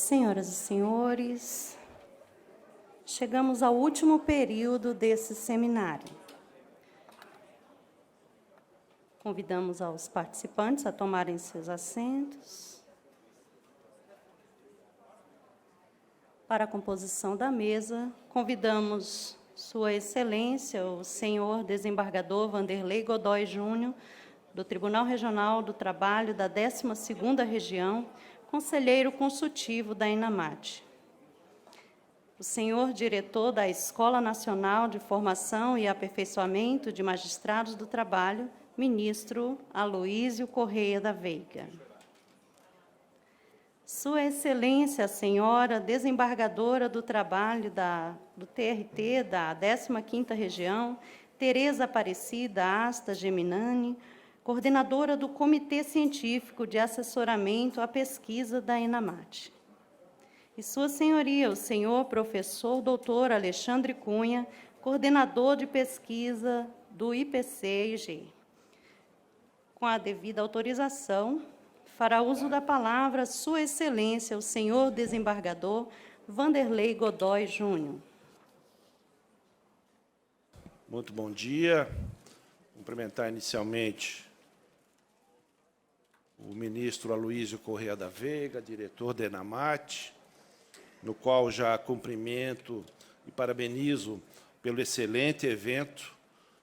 Senhoras e senhores, chegamos ao último período desse seminário. Convidamos aos participantes a tomarem seus assentos. Para a composição da mesa, convidamos Sua Excelência, o senhor desembargador Vanderlei Godoy Júnior, do Tribunal Regional do Trabalho da 12ª Região, conselheiro consultivo da ENAMAT. O senhor diretor da Escola Nacional de Formação e Aperfeiçoamento de Magistrados do Trabalho, ministro Aloísio Correia da Veiga. Sua Excelência, a senhora desembargadora do Trabalho do TRT da 15ª Região, Tereza Aparecida Asta Geminani, coordenadora do Comitê Científico de Assessoramento à Pesquisa da ENAMAT. E Sua Senhoria, o senhor professor doutor Alexandre Cunha, coordenador de pesquisa do IPC-IG. Com a devida autorização, fará uso da palavra Sua Excelência, o senhor desembargador Vanderlei Godoy Júnior. Muito bom dia. Cumprimentar inicialmente o ministro Aloísio Correia da Veiga, diretor da ENAMAT, no qual já cumprimento e parabenizo pelo excelente evento,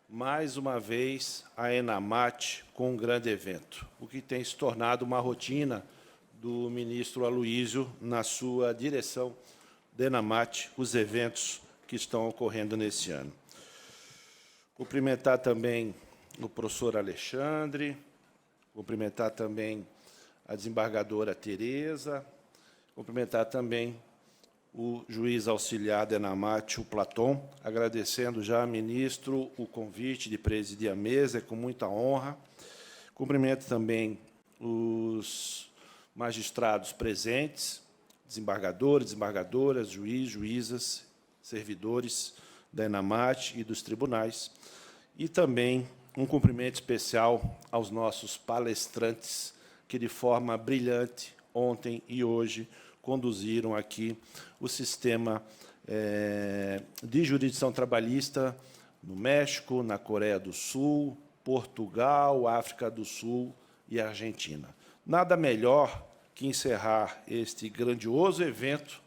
mais uma vez a ENAMAT com um grande evento, o que tem se tornado uma rotina do ministro Aloísio na sua direção da ENAMAT, os eventos que estão ocorrendo nesse ano. Cumprimentar também o professor Alexandre, cumprimentar também a desembargadora Tereza, cumprimentar também o juiz auxiliar da ENAMAT, o Platon, agradecendo já ao ministro o convite de presidir a mesa, é com muita honra. Cumprimento também os magistrados presentes, desembargadores, desembargadoras, juízas, servidores da ENAMAT e dos tribunais, e também um cumprimento especial aos nossos palestrantes, que, de forma brilhante, ontem e hoje, conduziram aqui o sistema de jurisdição trabalhista no México, na Coreia do Sul, Portugal, África do Sul e Argentina. Nada melhor que encerrar este grandioso evento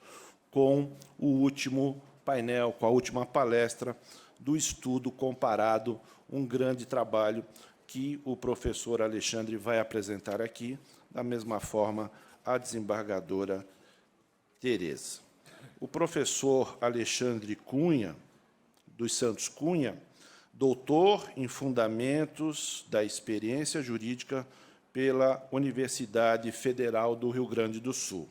com o último painel, com a última palestra do estudo comparado, um grande trabalho que o professor Alexandre vai apresentar aqui, da mesma forma a desembargadora Tereza. O professor Alexandre Cunha, dos Santos Cunha, doutor em Fundamentos da Experiência Jurídica pela Universidade Federal do Rio Grande do Sul,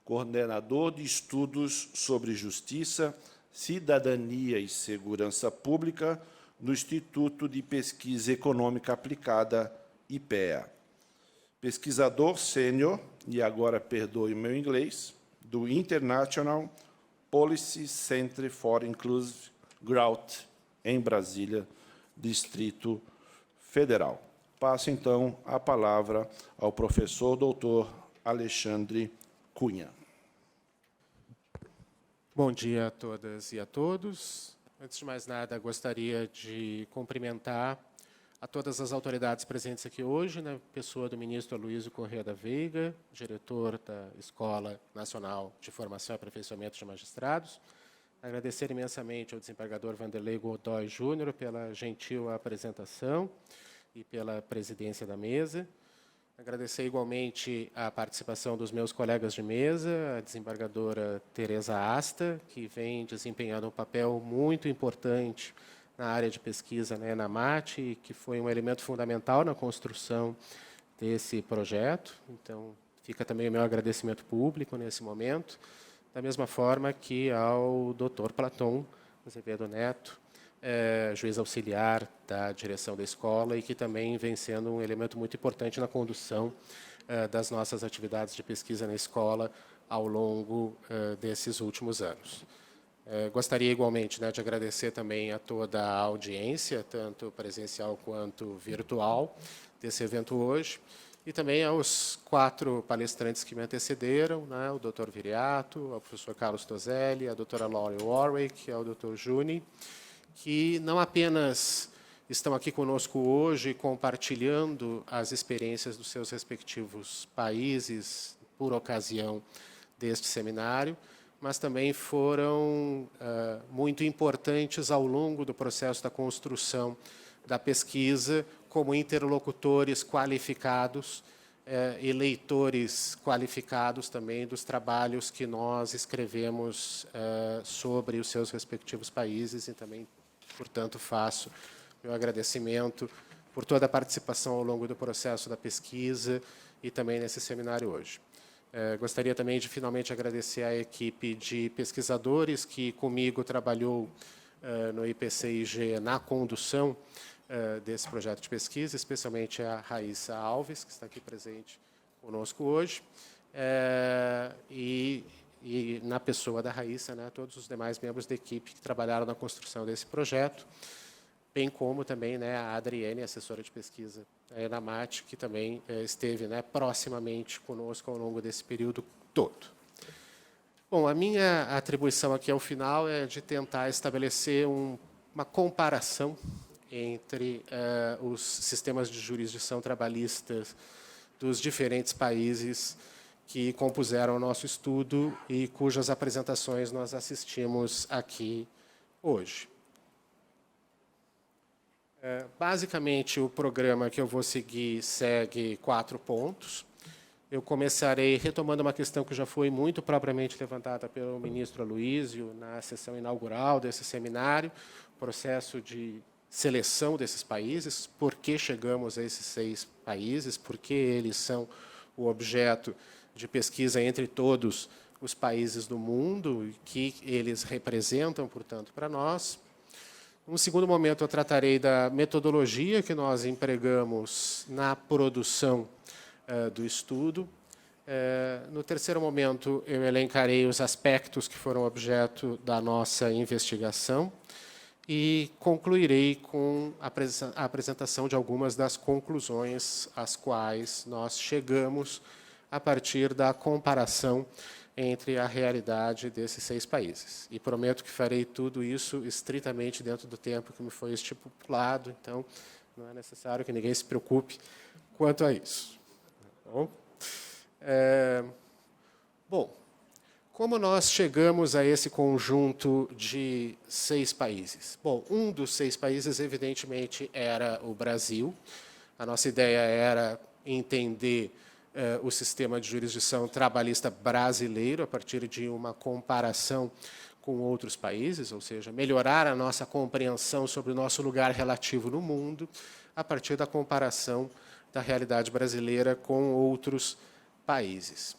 coordenador de estudos sobre justiça, cidadania e segurança pública no Instituto de Pesquisa Econômica Aplicada, IPEA. Pesquisador sênior, e agora perdoe o meu inglês, do International Policy Center for Inclusive Growth, em Brasília, Distrito Federal. Passo, então, a palavra ao professor doutor Alexandre Cunha. Bom dia a todas e a todos. Antes de mais nada, gostaria de cumprimentar a todas as autoridades presentes aqui hoje, na pessoa do ministro Aloísio Correia da Veiga, diretor da Escola Nacional de Formação e Aperfeiçoamento de Magistrados. Agradecer imensamente ao desembargador Vanderlei Godoy Júnior pela gentil apresentação e pela presidência da mesa. Agradecer igualmente a participação dos meus colegas de mesa, a desembargadora Tereza Asta, que vem desempenhando um papel muito importante na área de pesquisa na ENAMAT, e que foi um elemento fundamental na construção desse projeto. Então, fica também o meu agradecimento público nesse momento, da mesma forma que ao doutor Platon Azevedo Neto, juiz auxiliar da direção da escola, e que também vem sendo um elemento muito importante na condução das nossas atividades de pesquisa na escola ao longo desses últimos anos. Gostaria igualmente de agradecer também a toda a audiência, tanto presencial quanto virtual, desse evento hoje, e também aos 4 palestrantes que me antecederam, né, o Dr. Viriato, o professor Carlos Toselli, a doutora Laurie Warwick, o Dr. Juni, que não apenas estão aqui conosco hoje compartilhando as experiências dos seus respectivos países por ocasião deste seminário, mas também foram muito importantes ao longo do processo da construção da pesquisa como interlocutores qualificados e leitores qualificados também dos trabalhos que nós escrevemos sobre os seus respectivos países e também, portanto, faço meu agradecimento por toda a participação ao longo do processo da pesquisa e também nesse seminário hoje. Gostaria também de finalmente agradecer à equipe de pesquisadores que comigo trabalhou no IPCIG na condução desse projeto de pesquisa, especialmente a Raíssa Alves, que está aqui presente conosco hoje, e na pessoa da Raíssa, né, todos os demais membros da equipe que trabalharam na construção desse projeto, bem como também, né, a Adriane, assessora de pesquisa da ENAMAT, que também esteve, né, proximamente conosco ao longo desse período todo. Bom, a minha atribuição aqui ao final é de tentar estabelecer uma comparação entre os sistemas de jurisdição trabalhista dos diferentes países que compuseram o nosso estudo e cujas apresentações nós assistimos aqui hoje. Basicamente, o programa que eu vou seguir segue 4 pontos. Eu começarei retomando uma questão que já foi muito propriamente levantada pelo ministro Aloísio na sessão inaugural desse seminário, processo de seleção desses países, por que chegamos a esses 6 países, por que eles são o objeto de pesquisa entre todos os países do mundo, e que eles representam, portanto, para nós. Num segundo momento, eu tratarei da metodologia que nós empregamos na produção do estudo. No terceiro momento, eu elencarei os aspectos que foram objeto da nossa investigação e concluirei com a apresentação de algumas das conclusões às quais nós chegamos a partir da comparação entre a realidade desses 6 países. E prometo que farei tudo isso estritamente dentro do tempo que me foi estipulado, então não é necessário que ninguém se preocupe quanto a isso. Bom, como nós chegamos a esse conjunto de 6 países? Bom, um dos 6 países, evidentemente, era o Brasil. A nossa ideia era entender o sistema de jurisdição trabalhista brasileiro a partir de uma comparação com outros países, ou seja, melhorar a nossa compreensão sobre o nosso lugar relativo no mundo a partir da comparação da realidade brasileira com outros países.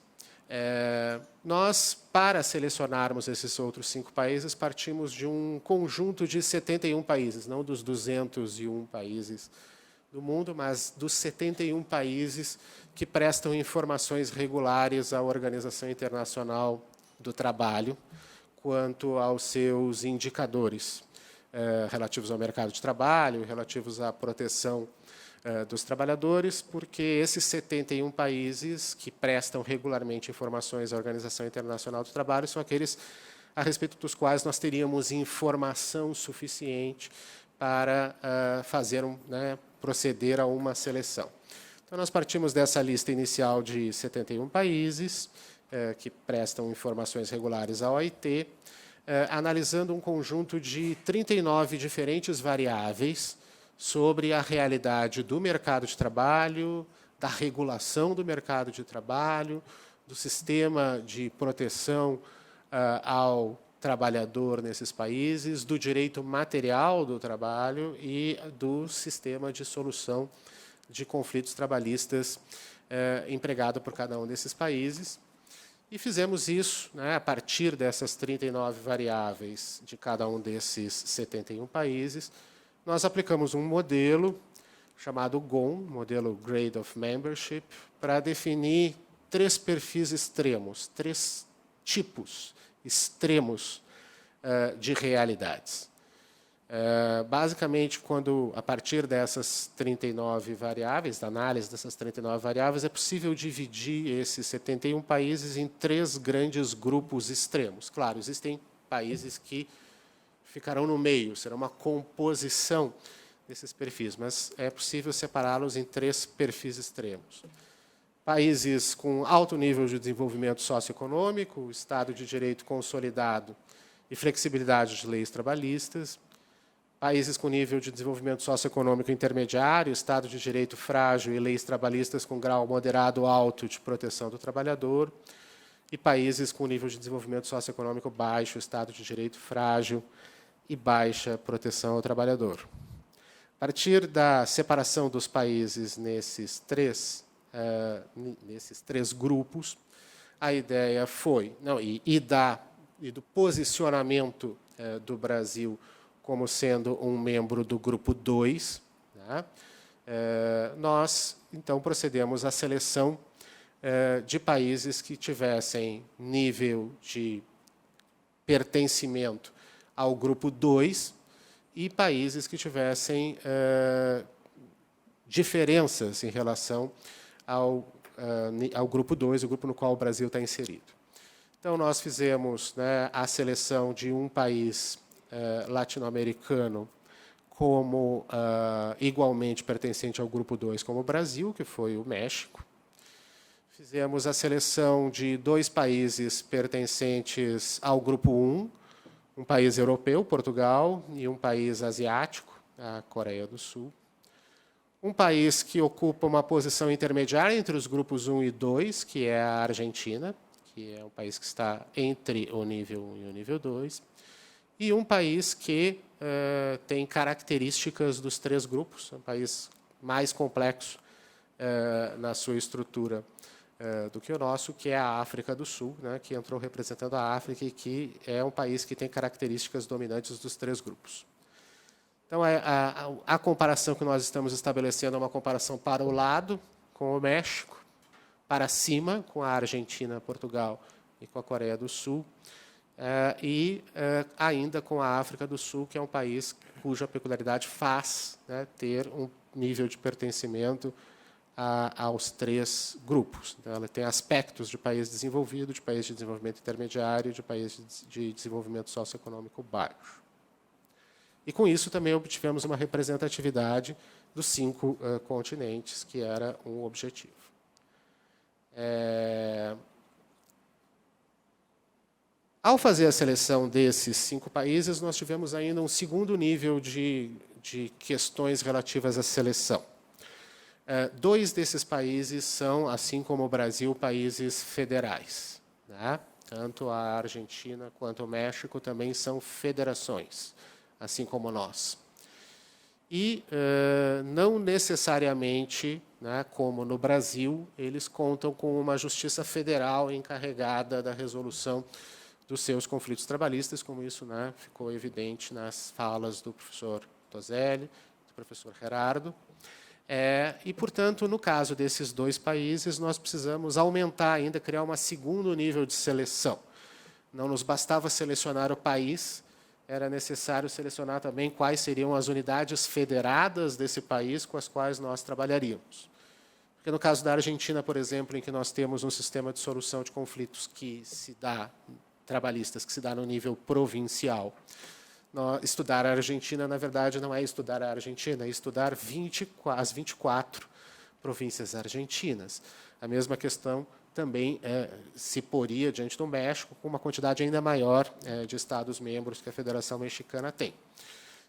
Nós, para selecionarmos esses outros 5 países, partimos de um conjunto de 71 países, não dos 201 países do mundo, mas dos 71 países que prestam informações regulares à Organização Internacional do Trabalho quanto aos seus indicadores relativos ao mercado de trabalho, relativos à proteção dos trabalhadores, porque esses 71 países que prestam regularmente informações à Organização Internacional do Trabalho são aqueles a respeito dos quais nós teríamos informação suficiente para proceder a uma seleção. Então, nós partimos dessa lista inicial de 71 países que prestam informações regulares à OIT, analisando um conjunto de 39 diferentes variáveis sobre a realidade do mercado de trabalho, da regulação do mercado de trabalho, do sistema de proteção ao trabalhador nesses países, do direito material do trabalho e do sistema de solução de conflitos trabalhistas empregado por cada um desses países. E fizemos isso, né, a partir dessas 39 variáveis de cada um desses 71 países. Nós aplicamos um modelo chamado GOM, modelo Grade of Membership, para definir 3 perfis extremos, 3 tipos extremos de realidades. Basicamente, a partir dessas 39 variáveis, da análise dessas 39 variáveis, é possível dividir esses 71 países em 3 grandes grupos extremos. Claro, existem países que ficarão no meio, será uma composição desses perfis, mas é possível separá-los em 3 perfis extremos. Países com alto nível de desenvolvimento socioeconômico, Estado de Direito consolidado e flexibilidade de leis trabalhistas. Países com nível de desenvolvimento socioeconômico intermediário, Estado de Direito frágil e leis trabalhistas com grau moderado ou alto de proteção do trabalhador. E países com nível de desenvolvimento socioeconômico baixo, Estado de Direito frágil e baixa proteção ao trabalhador. A partir da separação dos países nesses três grupos, a ideia foi, do posicionamento do Brasil como sendo um membro do grupo 2, né? Nós, então, procedemos à seleção de países que tivessem nível de pertencimento ao grupo 2 e países que tivessem diferenças em relação ao grupo 2, o grupo no qual o Brasil está inserido. Então, nós fizemos, né, a seleção de um país latino-americano como igualmente pertencente ao grupo 2 como o Brasil, que foi o México. Fizemos a seleção de 2 países pertencentes ao grupo 1, um país europeu, Portugal, e um país asiático, a Coreia do Sul. Um país que ocupa uma posição intermediária entre os grupos 1 e 2, que é a Argentina, que é um país que está entre o nível 1 e o nível 2. E um país que tem características dos 3 grupos, um país mais complexo na sua estrutura do que o nosso, que é a África do Sul, né, que entrou representando a África e que é um país que tem características dominantes dos 3 grupos. Então, a comparação que nós estamos estabelecendo é uma comparação para o lado, com o México, para cima, com a Argentina, Portugal e com a Coreia do Sul, ainda com a África do Sul, que é um país cuja peculiaridade faz, né, ter um nível de pertencimento aos 3 grupos. Então, ela tem aspectos de país desenvolvido, de país de desenvolvimento intermediário, de país de desenvolvimento socioeconômico baixo. E, com isso, também obtivemos uma representatividade dos 5 continentes, que era um objetivo. Ao fazer a seleção desses 5 países, nós tivemos ainda um segundo nível de questões relativas à seleção. 2 desses países são, assim como o Brasil, países federais, né? Tanto a Argentina quanto o México também são federações, assim como nós. E não necessariamente, né, como no Brasil, eles contam com uma justiça federal encarregada da resolução dos seus conflitos trabalhistas, como isso, né, ficou evidente nas falas do professor Toselli, do professor Gerardo. E, portanto, no caso desses 2 países, nós precisamos aumentar ainda, criar um segundo nível de seleção. Não nos bastava selecionar o país, era necessário selecionar também quais seriam as unidades federadas desse país com as quais nós trabalharíamos. Porque no caso da Argentina, por exemplo, em que nós temos um sistema de solução de conflitos trabalhistas que se dá no nível provincial, estudar a Argentina, na verdade, não é estudar a Argentina, é estudar as 24 províncias argentinas. A mesma questão também se poria diante do México, com uma quantidade ainda maior de Estados-membros que a Federação Mexicana tem.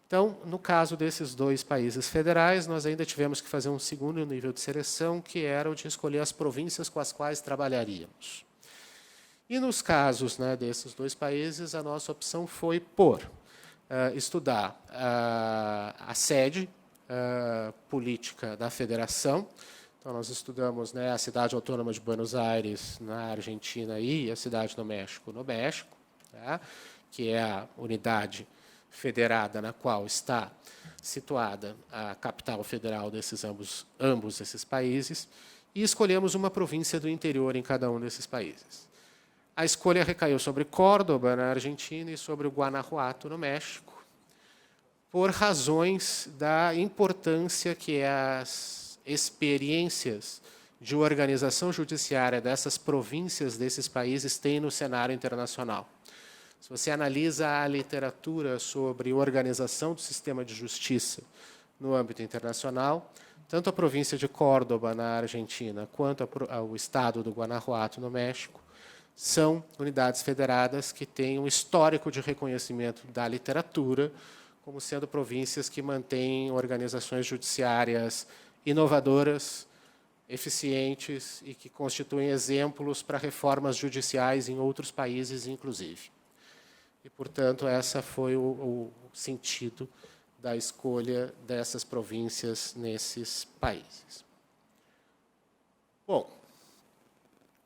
Então, no caso desses 2 países federais, nós ainda tivemos que fazer um segundo nível de seleção, que era o de escolher as províncias com as quais trabalharíamos. E nos casos, né, desses 2 países, a nossa opção foi por estudar a sede política da federação. Então, nós estudamos, né, a cidade autônoma de Buenos Aires, na Argentina, e a cidade do México, no México, tá? Que é a unidade federada na qual está situada a capital federal desses ambos esses países, e escolhemos uma província do interior em cada um desses países. A escolha recaiu sobre Córdoba, na Argentina, e sobre o Guanajuato, no México. por razões da importância que as experiências de organização judiciária dessas províncias, desses países, têm no cenário internacional. Se você analisa a literatura sobre organização do sistema de justiça no âmbito internacional, tanto a província de Córdoba, na Argentina, quanto o estado do Guanajuato, no México, são unidades federadas que têm um histórico de reconhecimento da literatura como sendo províncias que mantêm organizações judiciárias inovadoras, eficientes e que constituem exemplos para reformas judiciais em outros países, inclusive. E, portanto, esse foi o sentido da escolha dessas províncias nesses países. Bom,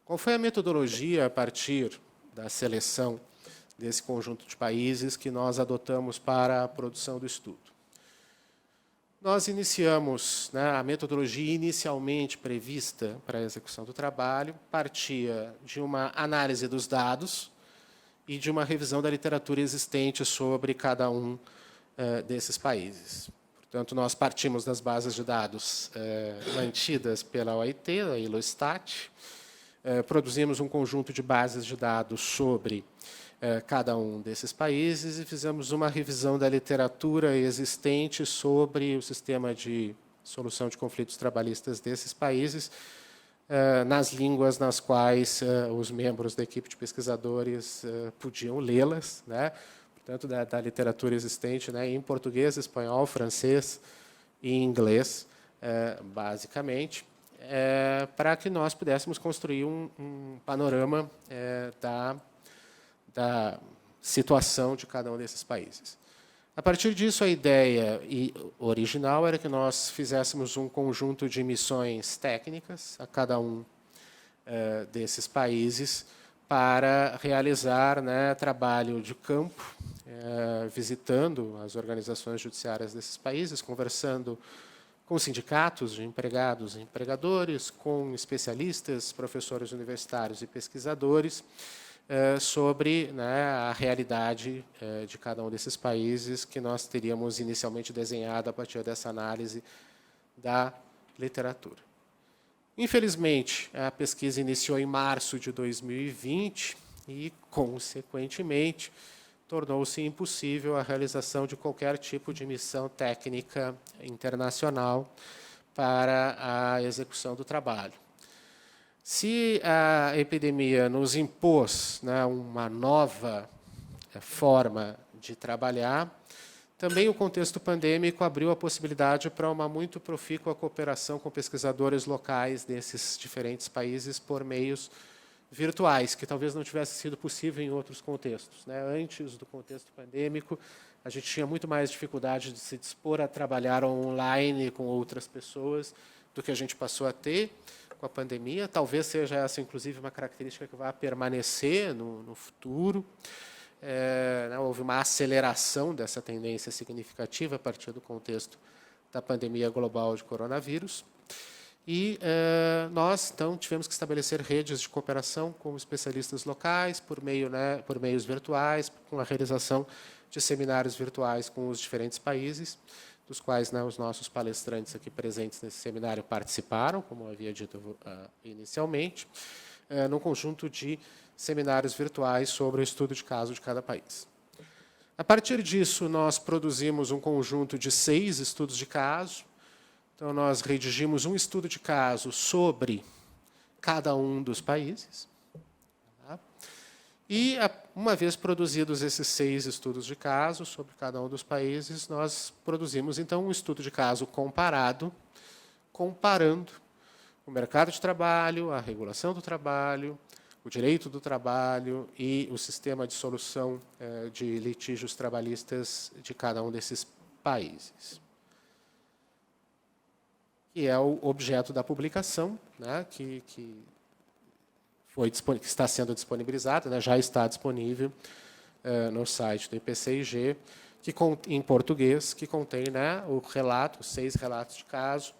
qual foi a metodologia a partir da seleção desse conjunto de países que nós adotamos para a produção do estudo? Nós iniciamos, a metodologia inicialmente prevista para a execução do trabalho, partia de uma análise dos dados e de uma revisão da literatura existente sobre cada um desses países. Portanto, nós partimos das bases de dados mantidas pela OIT, a Ilostat, produzimos um conjunto de bases de dados sobre cada um desses países e fizemos uma revisão da literatura existente sobre o sistema de solução de conflitos trabalhistas desses países, nas línguas nas quais os membros da equipe de pesquisadores podiam lê-las, portanto, da literatura existente, em português, espanhol, francês e inglês, basicamente, para que nós pudéssemos construir um panorama da situação de cada um desses países. A partir disso, a ideia original era que nós fizéssemos um conjunto de missões técnicas a cada um desses países para realizar trabalho de campo, visitando as organizações judiciárias desses países, conversando com sindicatos de empregados e empregadores, com especialistas, professores universitários e pesquisadores, sobre a realidade de cada um desses países que nós teríamos inicialmente desenhado a partir dessa análise da literatura. Infelizmente, a pesquisa iniciou em março de 2020 e, consequentemente, tornou-se impossível a realização de qualquer tipo de missão técnica internacional para a execução do trabalho. Se a epidemia nos impôs uma nova forma de trabalhar, também o contexto pandêmico abriu a possibilidade para uma muito profícua cooperação com pesquisadores locais desses diferentes países por meios virtuais, que talvez não tivesse sido possível em outros contextos. Antes do contexto pandêmico, a gente tinha muito mais dificuldade de se dispor a trabalhar online com outras pessoas do que a gente passou a ter com a pandemia. Talvez seja essa, inclusive, uma característica que vai permanecer no futuro. Houve uma aceleração dessa tendência significativa a partir do contexto da pandemia global de coronavírus. E nós, então, tivemos que estabelecer redes de cooperação com especialistas locais, por meios virtuais, com a realização de seminários virtuais com os diferentes países, dos quais os nossos palestrantes aqui presentes nesse seminário participaram, como eu havia dito inicialmente, num conjunto de seminários virtuais sobre o estudo de caso de cada país. A partir disso, nós produzimos um conjunto de 6 estudos de caso. Então, nós redigimos um estudo de caso sobre cada um dos países. E, uma vez produzidos esses 6 estudos de caso sobre cada um dos países, nós produzimos, então, um estudo de caso comparado, comparando o mercado de trabalho, a regulação do trabalho, o direito do trabalho e o sistema de solução de litígios trabalhistas de cada um desses países. Que é o objeto da publicação, que está sendo disponibilizada, já está disponível no site do IPCIG, em português, que contém o relato, os 6 relatos de caso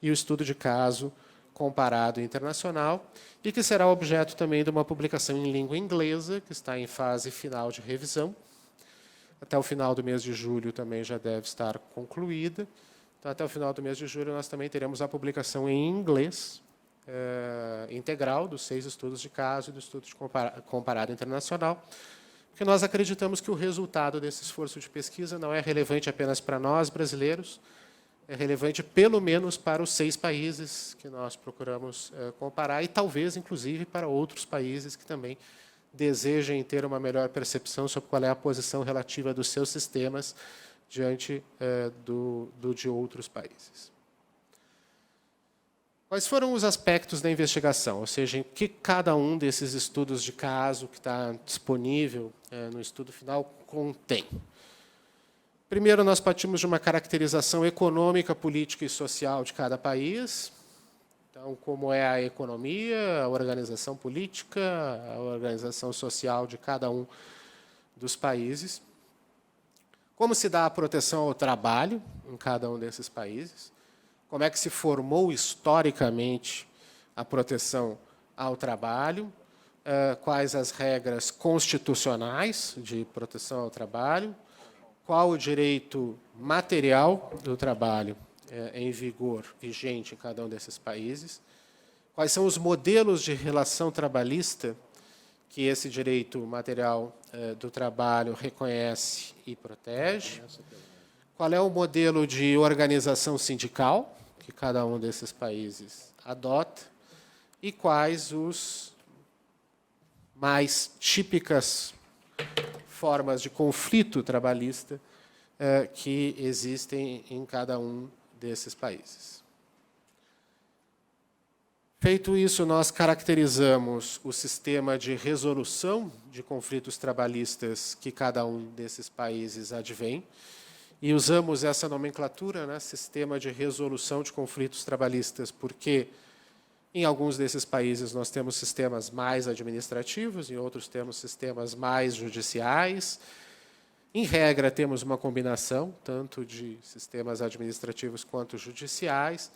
e o estudo de caso comparado internacional, e que será objeto também de uma publicação em língua inglesa, que está em fase final de revisão, Até o final do mês de julho também já deve estar concluída. Então, até o final do mês de julho, nós também teremos a publicação em inglês integral dos 6 estudos de caso e do estudo de comparado internacional, porque nós acreditamos que o resultado desse esforço de pesquisa não é relevante apenas para nós, brasileiros, é relevante pelo menos para os 6 países que nós procuramos comparar e talvez, inclusive, para outros países que também desejem ter uma melhor percepção sobre qual é a posição relativa dos seus sistemas diante de outros países. Quais foram os aspectos da investigação? Ou seja, em que cada um desses estudos de caso que está disponível no estudo final contém? Primeiro, nós partimos de uma caracterização econômica, política e social de cada país. Então, como é a economia, a organização política, a organização social de cada um dos países. Como se dá a proteção ao trabalho em cada um desses países. Como é que se formou historicamente a proteção ao trabalho, quais as regras constitucionais de proteção ao trabalho, qual o direito material do trabalho em vigor, vigente em cada um desses países, quais são os modelos de relação trabalhista que esse direito material do trabalho reconhece e protege, qual é o modelo de organização sindical que cada um desses países adota e quais os mais típicas formas de conflito trabalhista que existem em cada um desses países. Feito isso, nós caracterizamos o sistema de resolução de conflitos trabalhistas que cada um desses países advém, e usamos essa nomenclatura, né, sistema de resolução de conflitos trabalhistas, porque em alguns desses países nós temos sistemas mais administrativos, em outros temos sistemas mais judiciais. Em regra, temos uma combinação, tanto de sistemas administrativos quanto judiciais,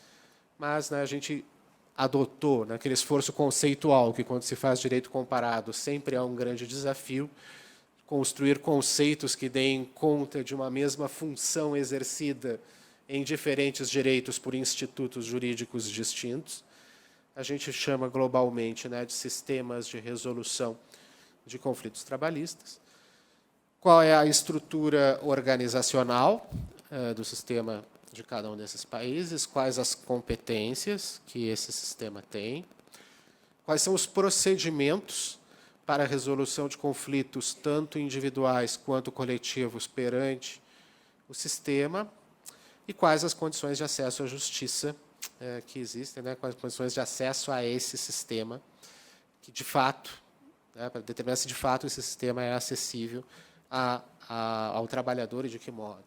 mas a gente adotou naquele esforço conceitual, que quando se faz direito comparado sempre é um grande desafio, construir conceitos que deem conta de uma mesma função exercida em diferentes direitos por institutos jurídicos distintos. A gente chama globalmente, né, de sistemas de resolução de conflitos trabalhistas. Qual é a estrutura organizacional do sistema de cada um desses países? Quais as competências que esse sistema tem? Quais são os procedimentos para a resolução de conflitos, tanto individuais quanto coletivos, perante o sistema? E quais as condições de acesso à justiça que existem, né, quais as condições de acesso a esse sistema, que, de fato, né, para determinar se, de fato, esse sistema é acessível ao trabalhador e de que modo.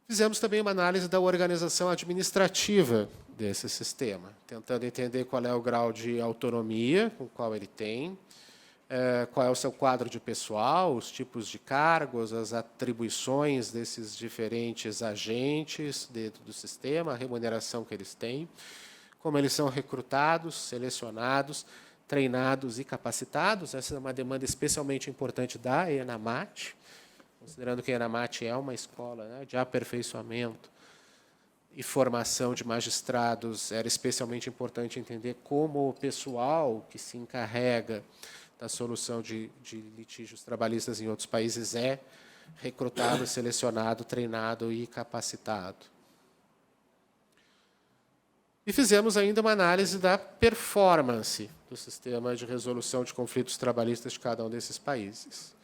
Fizemos também uma análise da organização administrativa desse sistema, tentando entender qual é o grau de autonomia com o qual ele tem, qual é o seu quadro de pessoal, os tipos de cargos, as atribuições desses diferentes agentes dentro do sistema, a remuneração que eles têm, como eles são recrutados, selecionados, treinados e capacitados. Essa é uma demanda especialmente importante da ENAMAT, considerando que a ENAMAT é uma escola, né, de aperfeiçoamento e formação de magistrados. Era especialmente importante entender como o pessoal que se encarrega da solução de litígios trabalhistas em outros países é recrutado, selecionado, treinado e capacitado. E fizemos ainda uma análise da performance do sistema de resolução de conflitos trabalhistas de cada um desses países,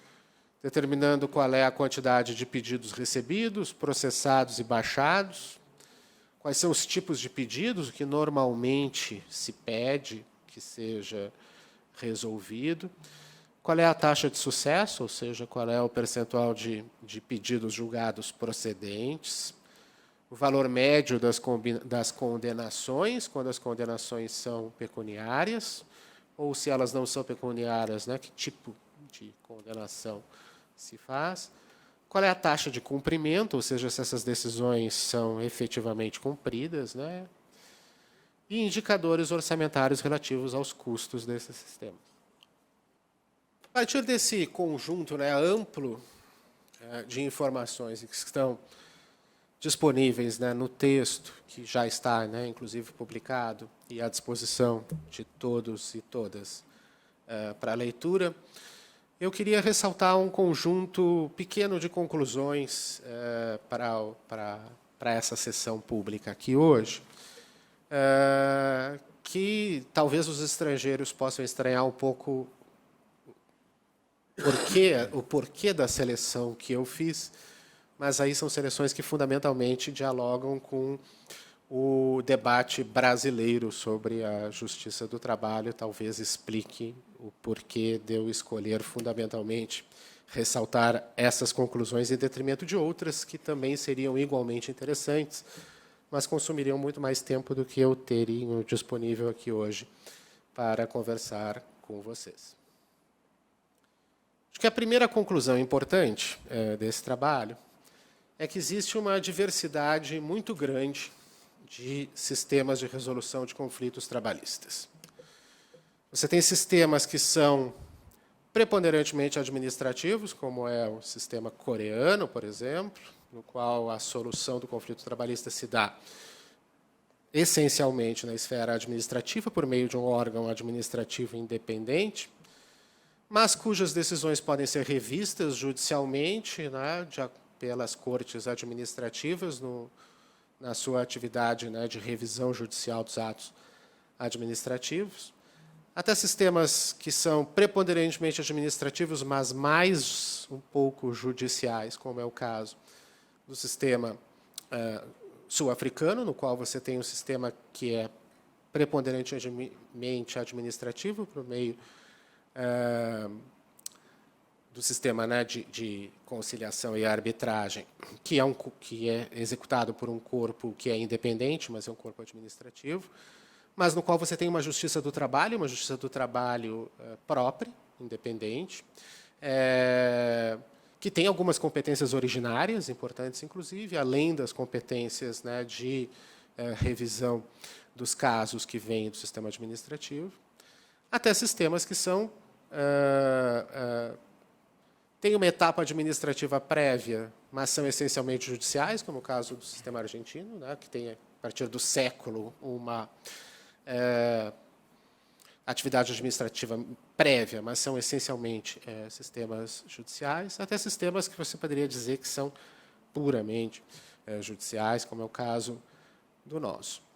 determinando qual é a quantidade de pedidos recebidos, processados e baixados, quais são os tipos de pedidos, o que normalmente se pede que seja resolvido, qual é a taxa de sucesso, ou seja, qual é o percentual de pedidos julgados procedentes, o valor médio das condenações, quando as condenações são pecuniárias, ou se elas não são pecuniárias, né, que tipo de condenação se faz, qual é a taxa de cumprimento, ou seja, se essas decisões são efetivamente cumpridas, né, e indicadores orçamentários relativos aos custos desses sistemas. A partir desse conjunto, né, amplo de informações que estão disponíveis, né, no texto, que já está, né, inclusive, publicado e à disposição de todos e todas para leitura, eu queria ressaltar um conjunto pequeno de conclusões para essa sessão pública aqui hoje, que talvez os estrangeiros possam estranhar um pouco o porquê da seleção que eu fiz, mas aí são seleções que fundamentalmente dialogam com o debate brasileiro sobre a justiça do trabalho, talvez explique o porquê de eu escolher fundamentalmente ressaltar essas conclusões em detrimento de outras que também seriam igualmente interessantes, mas consumiriam muito mais tempo do que eu teria disponível aqui hoje para conversar com vocês. Acho que a primeira conclusão importante desse trabalho é que existe uma diversidade muito grande de sistemas de resolução de conflitos trabalhistas. Você tem sistemas que são preponderantemente administrativos, como é o sistema coreano, por exemplo, no qual a solução do conflito trabalhista se dá essencialmente na esfera administrativa, por meio de um órgão administrativo independente, mas cujas decisões podem ser revistas judicialmente, né, pelas cortes administrativas na sua atividade, né, de revisão judicial dos atos administrativos, até sistemas que são preponderantemente administrativos, mas mais um pouco judiciais, como é o caso do sistema sul-africano, no qual você tem um sistema que é preponderantemente administrativo, por meio do sistema, né, de conciliação e arbitragem, que é executado por um corpo que é independente, mas é um corpo administrativo, mas no qual você tem uma justiça do trabalho própria, independente, que tem algumas competências originárias, importantes, inclusive, além das competências, né, de revisão dos casos que vêm do sistema administrativo, até sistemas que são tem uma etapa administrativa prévia, mas são essencialmente judiciais, como o caso do sistema argentino, né, que tem, a partir do século, uma atividade administrativa prévia, mas são essencialmente sistemas judiciais, até sistemas que você poderia dizer que são puramente judiciais, como é o caso do nosso.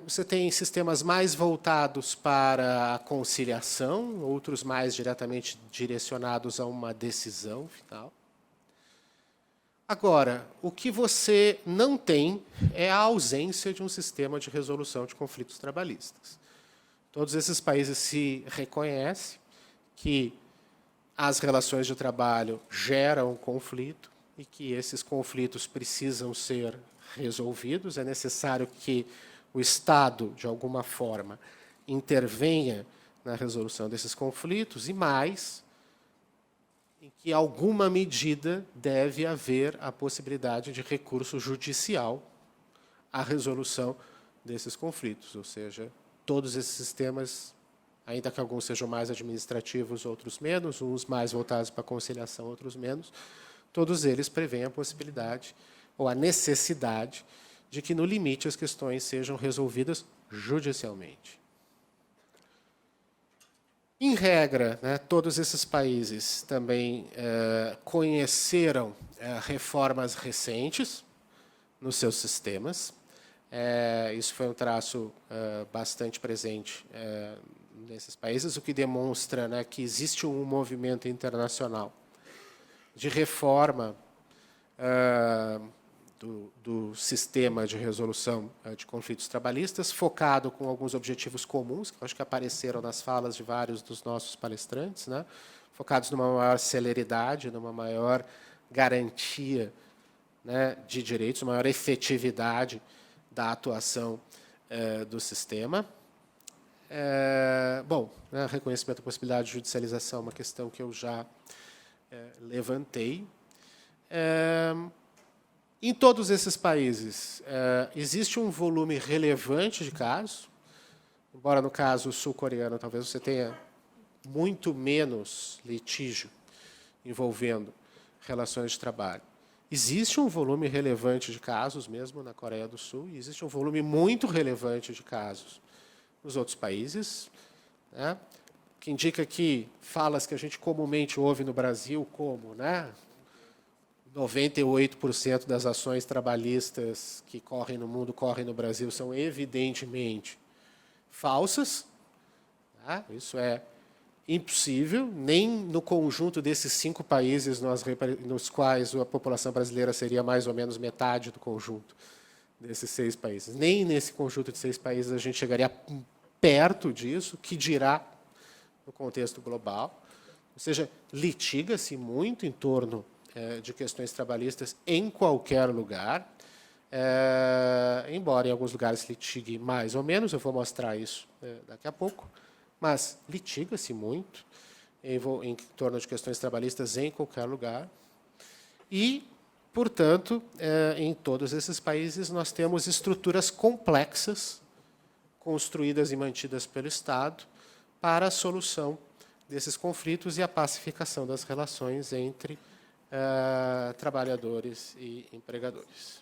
Você tem sistemas mais voltados para a conciliação, outros mais diretamente direcionados a uma decisão final. Agora, o que você não tem é a ausência de um sistema de resolução de conflitos trabalhistas. Todos esses países se reconhecem que as relações de trabalho geram conflito e que esses conflitos precisam ser resolvidos. É necessário que o Estado, de alguma forma, intervenha na resolução desses conflitos e, mais, em que alguma medida deve haver a possibilidade de recurso judicial à resolução desses conflitos. Ou seja, todos esses sistemas, ainda que alguns sejam mais administrativos, outros menos, uns mais voltados para a conciliação, outros menos, todos eles prevêem a possibilidade ou a necessidade de que, no limite, as questões sejam resolvidas judicialmente. Em regra, né, todos esses países também conheceram reformas recentes nos seus sistemas. Isso foi um traço bastante presente nesses países, o que demonstra, né, que existe um movimento internacional de reforma do sistema de resolução de conflitos trabalhistas, focado com alguns objetivos comuns, que eu acho que apareceram nas falas de vários dos nossos palestrantes, né? Focados numa maior celeridade, numa maior garantia, né, de direitos, maior efetividade da atuação do sistema. Bom, né, reconhecimento da possibilidade de judicialização é uma questão que eu já levantei. Em todos esses países, existe um volume relevante de casos, embora no caso sul-coreano talvez você tenha muito menos litígio envolvendo relações de trabalho. Existe um volume relevante de casos, mesmo na Coreia do Sul, e existe um volume muito relevante de casos nos outros países, né? Que indica que falas que a gente comumente ouve no Brasil, como, né, 98% das ações trabalhistas que correm no mundo, correm no Brasil, são evidentemente falsas. Tá? Isso é impossível, nem no conjunto desses 5 países nos quais a população brasileira seria mais ou menos metade do conjunto desses 6 países. Nem nesse conjunto de 6 países a gente chegaria perto disso, que dirá no contexto global. Ou seja, litiga-se muito em torno de questões trabalhistas em qualquer lugar, embora em alguns lugares se litigue mais ou menos, eu vou mostrar isso daqui a pouco, mas litiga-se muito em torno de questões trabalhistas em qualquer lugar. E, portanto, em todos esses países, nós temos estruturas complexas, construídas e mantidas pelo Estado, para a solução desses conflitos e a pacificação das relações entre trabalhadores e empregadores.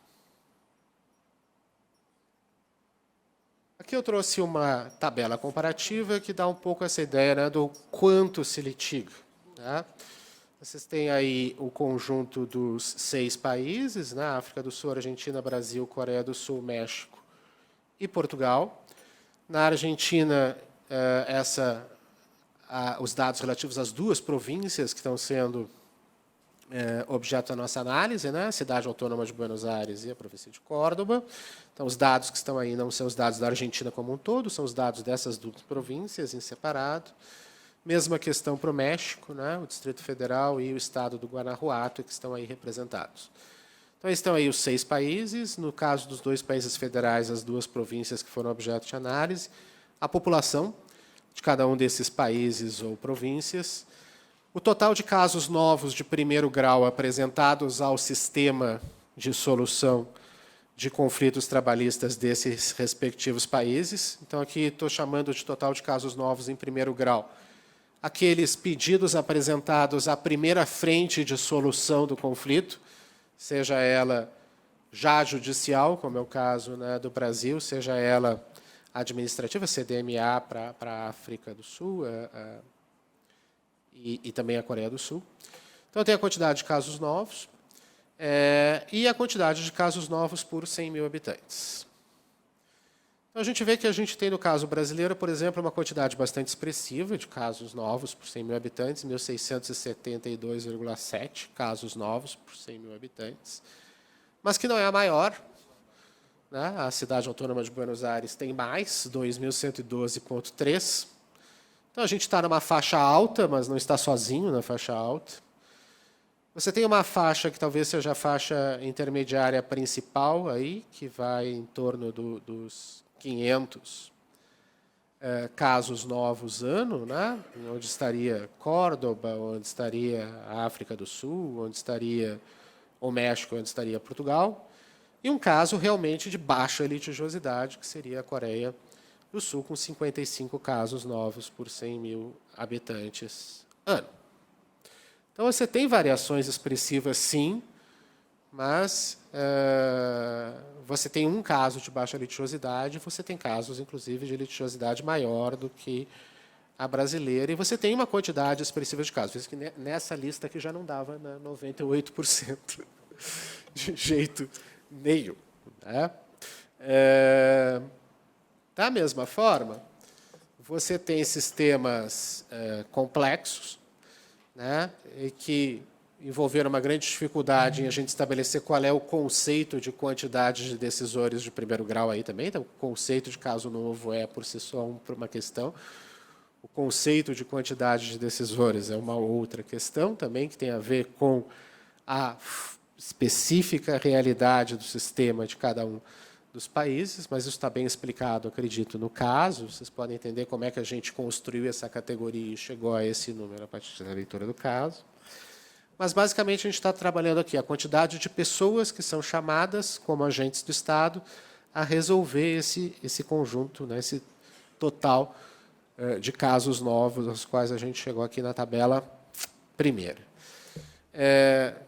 Aqui eu trouxe uma tabela comparativa que dá um pouco essa ideia, né, do quanto se litiga. Tá? Vocês têm aí o conjunto dos 6 países, né, África do Sul, Argentina, Brasil, Coreia do Sul, México e Portugal. Na Argentina, os dados relativos às 2 províncias que estão sendo objeto da nossa análise, né? A Cidade Autônoma de Buenos Aires e a província de Córdoba. Então, os dados que estão aí não são os dados da Argentina como um todo, são os dados dessas 2 províncias em separado. Mesma questão para o México, né? O Distrito Federal e o Estado do Guanajuato, que estão aí representados. Então, estão aí os 6 países. No caso dos 2 países federais, as 2 províncias que foram objeto de análise, a população de cada um desses países ou províncias, o total de casos novos de primeiro grau apresentados ao sistema de solução de conflitos trabalhistas desses respectivos países. Então, aqui estou chamando de total de casos novos em primeiro grau aqueles pedidos apresentados à primeira frente de solução do conflito, seja ela já judicial, como é o caso, né, do Brasil, seja ela administrativa, CDMA para a África do Sul e também a Coreia do Sul. Então, tem a quantidade de casos novos e a quantidade de casos novos por 100 mil habitantes. Então, a gente vê que a gente tem, no caso brasileiro, por exemplo, uma quantidade bastante expressiva de casos novos por 100 mil habitantes, 1.672,7 casos novos por 100 mil habitantes, mas que não é a maior. Né? A Cidade Autônoma de Buenos Aires tem mais, 2.112,3. Então, a gente está numa faixa alta, mas não está sozinho na faixa alta. Você tem uma faixa que talvez seja a faixa intermediária principal, aí, que vai em torno dos 500 casos novos ano, né? Onde estaria Córdoba, onde estaria a África do Sul, onde estaria o México, onde estaria Portugal. E um caso realmente de baixa litigiosidade, que seria a Coreia do Sul, com 55 casos novos por 100 mil habitantes ano. Então, você tem variações expressivas, sim, mas você tem um caso de baixa litigiosidade, você tem casos, inclusive, de litigiosidade maior do que a brasileira, e você tem uma quantidade expressiva de casos. Que nessa lista aqui já não dava, né, 98% de jeito nenhum. Né? Da mesma forma, você tem sistemas complexos, né, e que envolveram uma grande dificuldade em a gente estabelecer qual é o conceito de quantidade de decisores de primeiro grau aí também. Então, o conceito de caso novo é, por si só, uma questão. O conceito de quantidade de decisores é uma outra questão também, que tem a ver com a específica realidade do sistema de cada um dos países, mas isso está bem explicado, acredito, no caso. Vocês podem entender como é que a gente construiu essa categoria e chegou a esse número a partir da leitura do caso. Mas, basicamente, a gente está trabalhando aqui a quantidade de pessoas que são chamadas como agentes do Estado a resolver esse conjunto, né, esse total de casos novos, aos quais a gente chegou aqui na tabela primeira.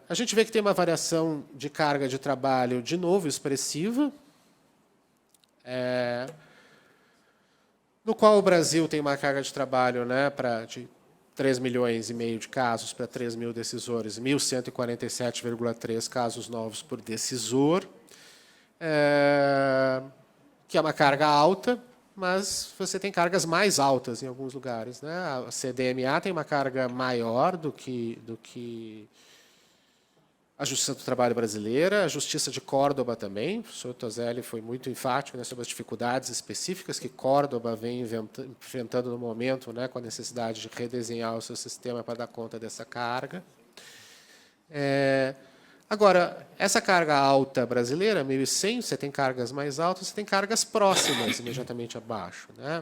A gente vê que tem uma variação de carga de trabalho, de novo, expressiva, no qual o Brasil tem uma carga de trabalho, né, de 3,5 milhões de casos para 3 mil decisores, 1.147,3 casos novos por decisor, que é uma carga alta, mas você tem cargas mais altas em alguns lugares, né? A CDMA tem uma carga maior do que a Justiça do Trabalho brasileira, a Justiça de Córdoba também. O professor Toselli foi muito enfático, né, sobre as dificuldades específicas que Córdoba vem enfrentando no momento, né, com a necessidade de redesenhar o seu sistema para dar conta dessa carga. Agora, essa carga alta brasileira, 1.100, você tem cargas mais altas, você tem cargas próximas, imediatamente abaixo, né?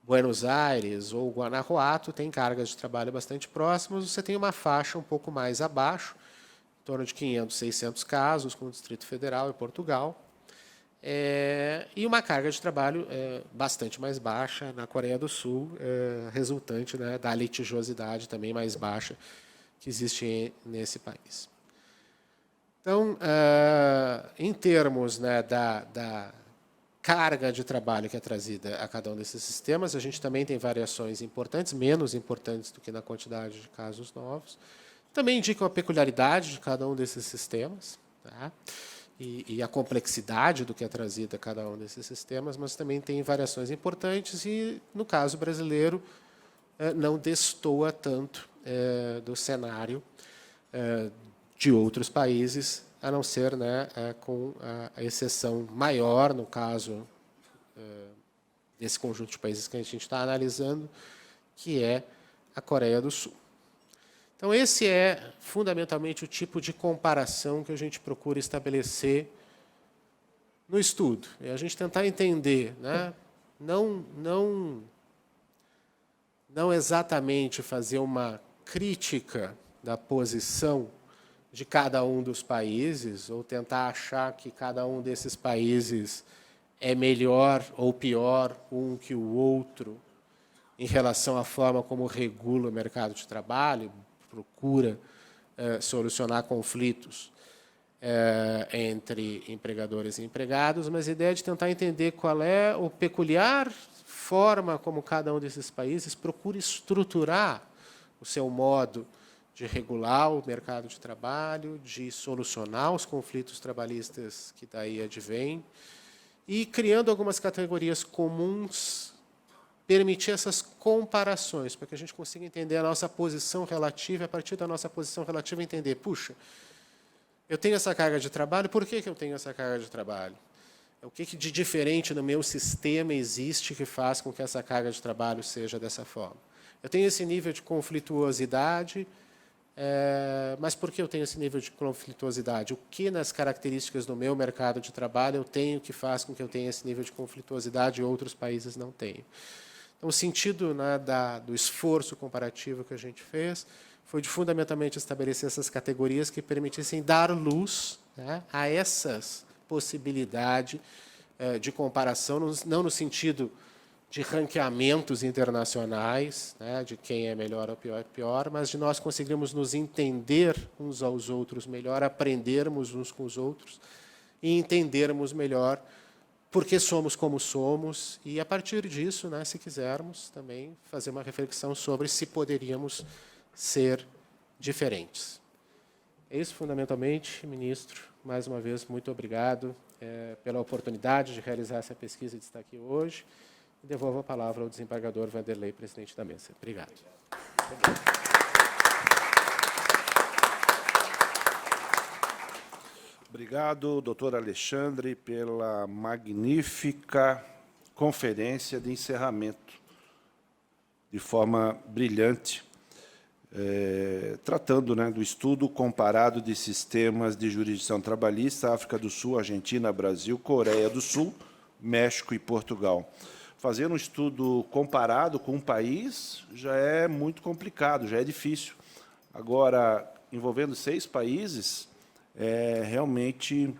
Buenos Aires ou Guanajuato tem cargas de trabalho bastante próximas, você tem uma faixa um pouco mais abaixo, em torno de 500, 600 casos, com o Distrito Federal e Portugal, e uma carga de trabalho bastante mais baixa na Coreia do Sul, resultante, né, da litigiosidade também mais baixa que existe nesse país. Então, em termos, né, da carga de trabalho que é trazida a cada um desses sistemas, a gente também tem variações importantes, menos importantes do que na quantidade de casos novos. Também indicam a peculiaridade de cada um desses sistemas, tá? E a complexidade do que é trazida a cada um desses sistemas, mas também tem variações importantes e, no caso brasileiro, não destoa tanto do cenário de outros países, a não ser, né, com a exceção maior, no caso desse conjunto de países que a gente está analisando, que é a Coreia do Sul. Então, esse é, fundamentalmente, o tipo de comparação que a gente procura estabelecer no estudo. É a gente tentar entender, né, não exatamente fazer uma crítica da posição de cada um dos países, ou tentar achar que cada um desses países é melhor ou pior um que o outro em relação à forma como regula o mercado de trabalho, procura solucionar conflitos entre empregadores e empregados, mas a ideia é de tentar entender qual é a peculiar forma como cada um desses países procura estruturar o seu modo de regular o mercado de trabalho, de solucionar os conflitos trabalhistas que daí advêm, e criando algumas categorias comuns, permitir essas comparações, para que a gente consiga entender a nossa posição relativa, e a partir da nossa posição relativa entender, puxa, eu tenho essa carga de trabalho, por que eu tenho essa carga de trabalho? O que de diferente no meu sistema existe que faz com que essa carga de trabalho seja dessa forma? Eu tenho esse nível de conflituosidade, mas por que eu tenho esse nível de conflituosidade? O que nas características do meu mercado de trabalho eu tenho que faz com que eu tenha esse nível de conflituosidade e outros países não tenham? Então, o sentido, né, do esforço comparativo que a gente fez foi de fundamentalmente estabelecer essas categorias que permitissem dar luz, né, a essas possibilidades de comparação, não no sentido de ranqueamentos internacionais, né, de quem é melhor ou pior, mas de nós conseguirmos nos entender uns aos outros melhor, aprendermos uns com os outros e entendermos melhor por que somos como somos e, a partir disso, né, se quisermos, também fazer uma reflexão sobre se poderíamos ser diferentes. É isso, fundamentalmente, ministro. Mais uma vez, muito obrigado pela oportunidade de realizar essa pesquisa e de estar aqui hoje. E devolvo a palavra ao desembargador Vanderlei, presidente da mesa. Obrigado. Obrigado, doutor Alexandre, pela magnífica conferência de encerramento, de forma brilhante, tratando, né, do estudo comparado de sistemas de jurisdição trabalhista, África do Sul, Argentina, Brasil, Coreia do Sul, México e Portugal. Fazer um estudo comparado com um país já é muito complicado, já é difícil. Agora, envolvendo 6 países, é realmente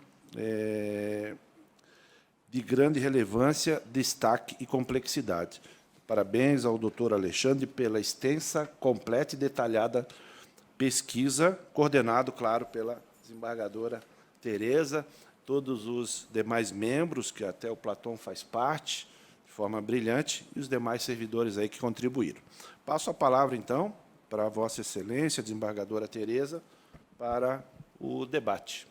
de grande relevância, destaque e complexidade. Parabéns ao doutor Alexandre pela extensa, completa e detalhada pesquisa, coordenado, claro, pela desembargadora Tereza, todos os demais membros, que até o Platão faz parte, de forma brilhante, e os demais servidores aí que contribuíram. Passo a palavra, então, para Vossa Excelência, desembargadora Tereza, para o debate.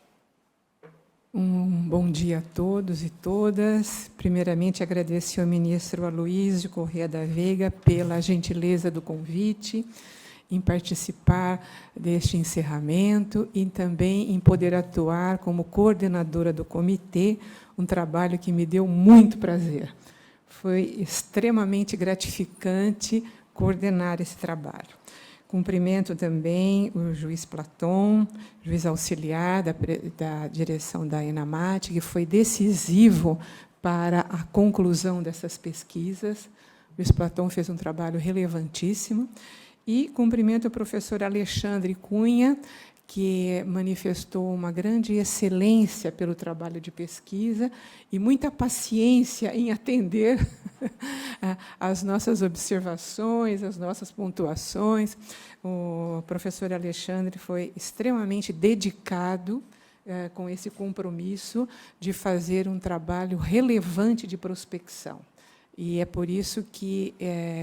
Bom dia a todos e todas. Primeiramente, agradecer ao ministro Aloísio Corrêa da Veiga pela gentileza do convite em participar deste encerramento e também em poder atuar como coordenadora do comitê, um trabalho que me deu muito prazer. Foi extremamente gratificante coordenar esse trabalho. Cumprimento também o juiz Platão, juiz auxiliar da direção da ENAMAT, que foi decisivo para a conclusão dessas pesquisas. O juiz Platão fez um trabalho relevantíssimo. E cumprimento o professor Alexandre Cunha, que manifestou uma grande excelência pelo trabalho de pesquisa e muita paciência em atender as nossas observações, as nossas pontuações. O professor Alexandre foi extremamente dedicado com esse compromisso de fazer um trabalho relevante de prospecção. E é por isso que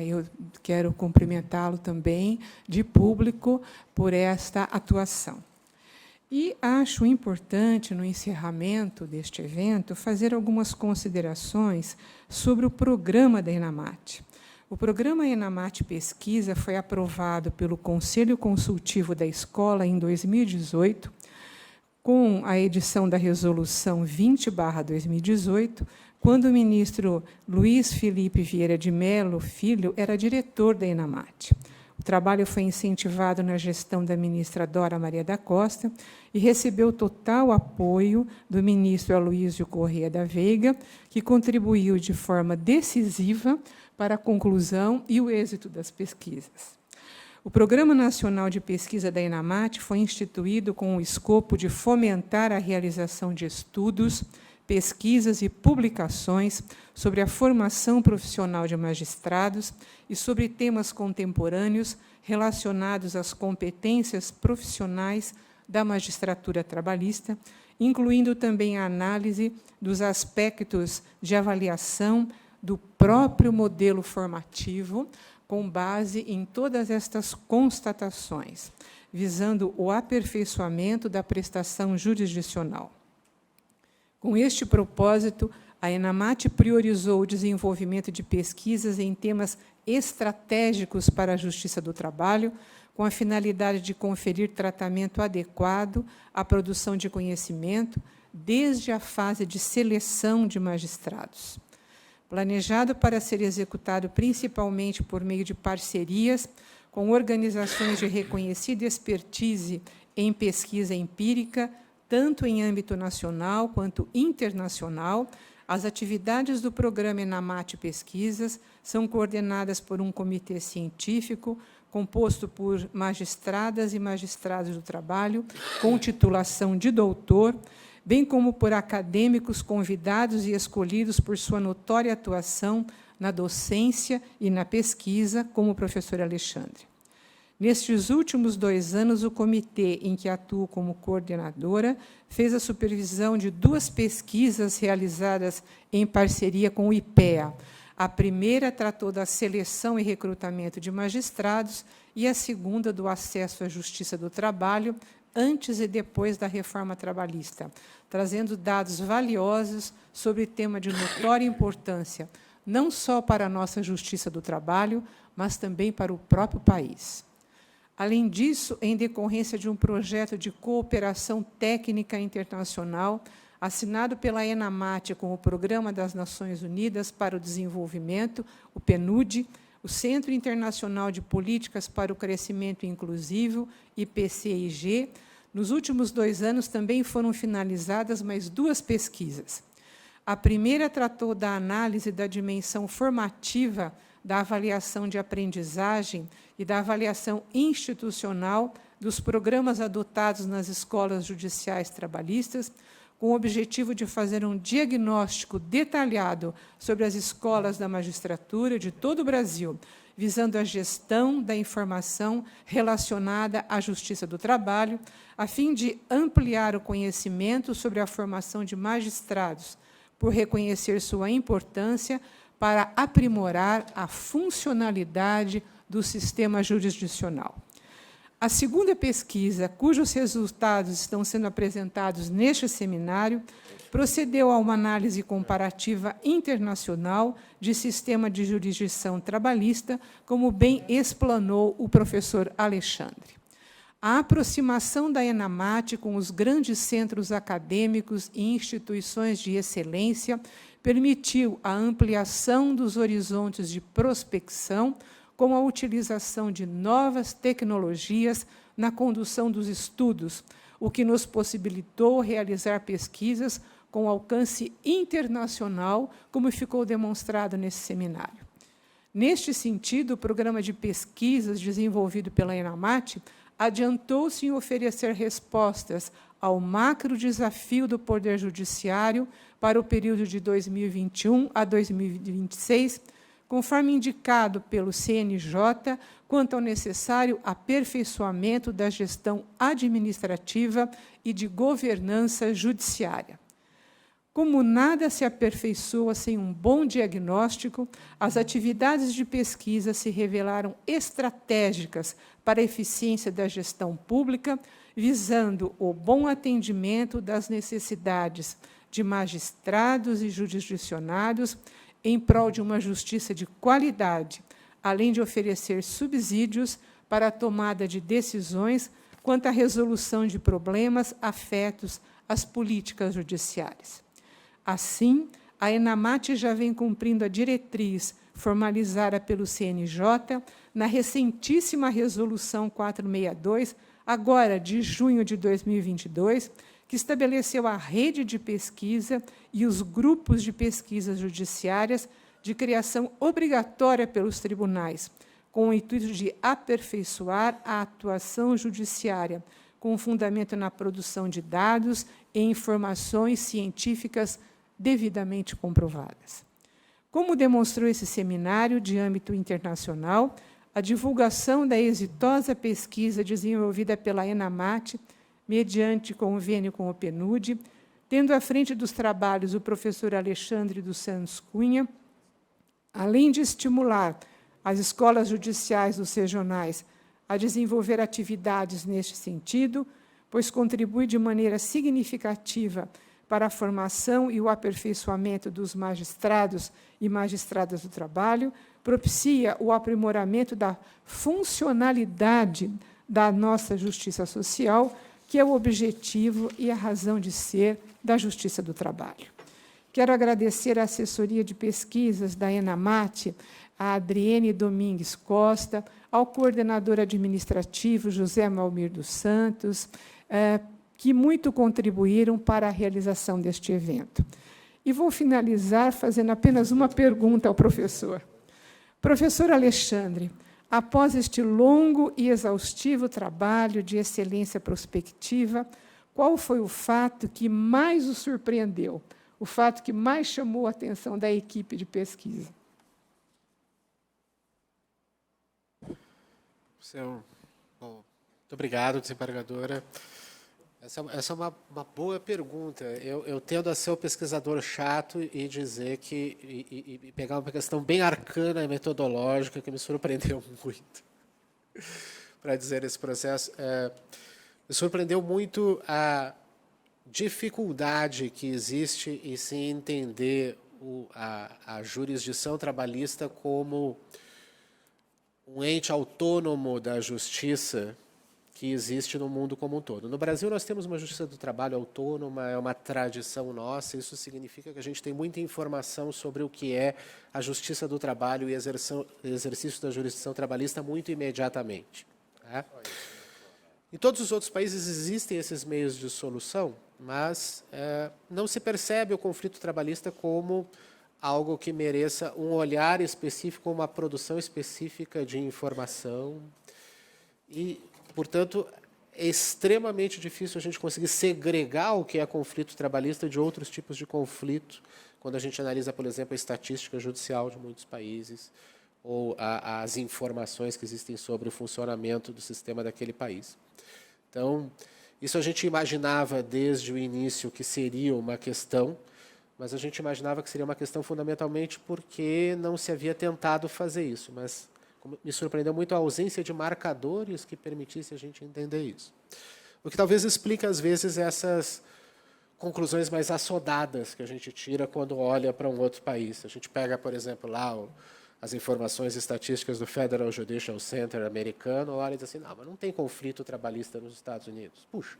eu quero cumprimentá-lo também, de público, por esta atuação. E acho importante, no encerramento deste evento, fazer algumas considerações sobre o programa da ENAMAT. O programa ENAMAT Pesquisa foi aprovado pelo Conselho Consultivo da Escola em 2018, com a edição da Resolução 20/2018, quando o ministro Luiz Felipe Vieira de Mello Filho era diretor da ENAMAT. O trabalho foi incentivado na gestão da ministra Dora Maria da Costa e recebeu total apoio do ministro Aloísio Corrêa da Veiga, que contribuiu de forma decisiva para a conclusão e o êxito das pesquisas. O Programa Nacional de Pesquisa da ENAMAT foi instituído com o escopo de fomentar a realização de estudos, pesquisas e publicações sobre a formação profissional de magistrados e sobre temas contemporâneos relacionados às competências profissionais da magistratura trabalhista, incluindo também a análise dos aspectos de avaliação do próprio modelo formativo, com base em todas estas constatações, visando o aperfeiçoamento da prestação jurisdicional. Com este propósito, a ENAMAT priorizou o desenvolvimento de pesquisas em temas estratégicos para a Justiça do Trabalho, com a finalidade de conferir tratamento adequado à produção de conhecimento, desde a fase de seleção de magistrados. Planejado para ser executado principalmente por meio de parcerias com organizações de reconhecida expertise em pesquisa empírica, tanto em âmbito nacional quanto internacional, as atividades do programa ENAMAT Pesquisas são coordenadas por um comitê científico composto por magistradas e magistrados do trabalho com titulação de doutor, bem como por acadêmicos convidados e escolhidos por sua notória atuação na docência e na pesquisa, como o professor Alexandre. Nestes últimos 2 anos, o comitê em que atuo como coordenadora fez a supervisão de 2 pesquisas realizadas em parceria com o IPEA. A primeira tratou da seleção e recrutamento de magistrados e a segunda do acesso à Justiça do Trabalho, antes e depois da reforma trabalhista, trazendo dados valiosos sobre tema de notória importância, não só para a nossa Justiça do Trabalho, mas também para o próprio país. Além disso, em decorrência de um projeto de cooperação técnica internacional, assinado pela ENAMAT com o Programa das Nações Unidas para o Desenvolvimento, o PNUD, o Centro Internacional de Políticas para o Crescimento Inclusivo, IPCIG, nos últimos 2 anos também foram finalizadas mais 2 pesquisas. A primeira tratou da análise da dimensão formativa da avaliação de aprendizagem e da avaliação institucional dos programas adotados nas escolas judiciais trabalhistas, com o objetivo de fazer um diagnóstico detalhado sobre as escolas da magistratura de todo o Brasil, visando a gestão da informação relacionada à Justiça do Trabalho, a fim de ampliar o conhecimento sobre a formação de magistrados, por reconhecer sua importância para aprimorar a funcionalidade do sistema jurisdicional. A segunda pesquisa, cujos resultados estão sendo apresentados neste seminário, procedeu a uma análise comparativa internacional de sistema de jurisdição trabalhista, como bem explanou o professor Alexandre. A aproximação da ENAMAT com os grandes centros acadêmicos e instituições de excelência permitiu a ampliação dos horizontes de prospecção, com a utilização de novas tecnologias na condução dos estudos, o que nos possibilitou realizar pesquisas com alcance internacional, como ficou demonstrado nesse seminário. Neste sentido, o programa de pesquisas desenvolvido pela ENAMAT adiantou-se em oferecer respostas ao macro desafio do Poder Judiciário para o período de 2021 a 2026, conforme indicado pelo CNJ, quanto ao necessário aperfeiçoamento da gestão administrativa e de governança judiciária. Como nada se aperfeiçoa sem um bom diagnóstico, as atividades de pesquisa se revelaram estratégicas para a eficiência da gestão pública, visando o bom atendimento das necessidades de magistrados e jurisdicionados em prol de uma justiça de qualidade, além de oferecer subsídios para a tomada de decisões quanto à resolução de problemas afetos às políticas judiciárias. Assim, a ENAMAT já vem cumprindo a diretriz formalizada pelo CNJ na recentíssima Resolução 462, agora de junho de 2022, que estabeleceu a rede de pesquisa e os grupos de pesquisas judiciárias de criação obrigatória pelos tribunais, com o intuito de aperfeiçoar a atuação judiciária, com fundamento na produção de dados e informações científicas devidamente comprovadas. Como demonstrou esse seminário de âmbito internacional, a divulgação da exitosa pesquisa desenvolvida pela ENAMAT, mediante convênio com o PNUD, tendo à frente dos trabalhos o professor Alexandre dos Santos Cunha, além de estimular as escolas judiciais dos regionais a desenvolver atividades neste sentido, pois contribui de maneira significativa para a formação e o aperfeiçoamento dos magistrados e magistradas do trabalho, propicia o aprimoramento da funcionalidade da nossa justiça social, que é o objetivo e a razão de ser da Justiça do Trabalho. Quero agradecer à assessoria de pesquisas da ENAMAT, a Adriene Domingues Costa, ao coordenador administrativo José Malmir dos Santos, que muito contribuíram para a realização deste evento. E vou finalizar fazendo apenas uma pergunta ao professor. Professor Alexandre, após este longo e exaustivo trabalho de excelência prospectiva, qual foi o fato que mais o surpreendeu, o fato que mais chamou a atenção da equipe de pesquisa? Muito obrigado, desembargadora. Essa é uma boa pergunta. Eu tendo a ser o pesquisador chato e dizer que e pegar uma questão bem arcana e metodológica que me surpreendeu muito para dizer esse processo. Me surpreendeu muito a dificuldade que existe em se entender a jurisdição trabalhista como um ente autônomo da justiça que existe no mundo como um todo. No Brasil, nós temos uma justiça do trabalho autônoma, é uma tradição nossa, isso significa que a gente tem muita informação sobre o que é a justiça do trabalho e exercício da jurisdição trabalhista muito imediatamente. Tá? Em todos os outros países existem esses meios de solução, mas não se percebe o conflito trabalhista como algo que mereça um olhar específico, uma produção específica de informação. E, portanto, é extremamente difícil a gente conseguir segregar o que é conflito trabalhista de outros tipos de conflito, quando a gente analisa, por exemplo, a estatística judicial de muitos países, ou as informações que existem sobre o funcionamento do sistema daquele país. Então, isso a gente imaginava desde o início que seria uma questão, mas a gente imaginava que seria uma questão fundamentalmente porque não se havia tentado fazer isso, mas me surpreendeu muito a ausência de marcadores que permitisse a gente entender isso. O que talvez explique, às vezes, essas conclusões mais assodadas que a gente tira quando olha para um outro país. A gente pega, por exemplo, lá as informações estatísticas do Federal Judicial Center americano, olha e diz assim, não, mas não tem conflito trabalhista nos Estados Unidos. Puxa,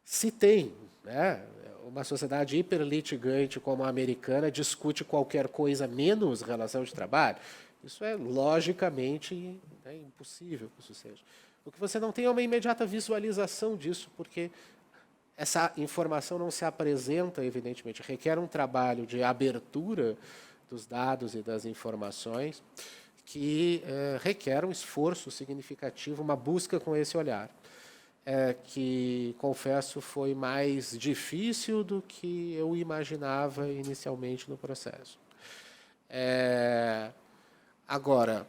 se tem, né, uma sociedade hiperlitigante como a americana discute qualquer coisa menos relação de trabalho, isso é logicamente, né, impossível que isso seja. O que você não tem é uma imediata visualização disso, porque essa informação não se apresenta, evidentemente, requer um trabalho de abertura dos dados e das informações que requer um esforço significativo, uma busca com esse olhar, que, confesso, foi mais difícil do que eu imaginava inicialmente no processo. Agora,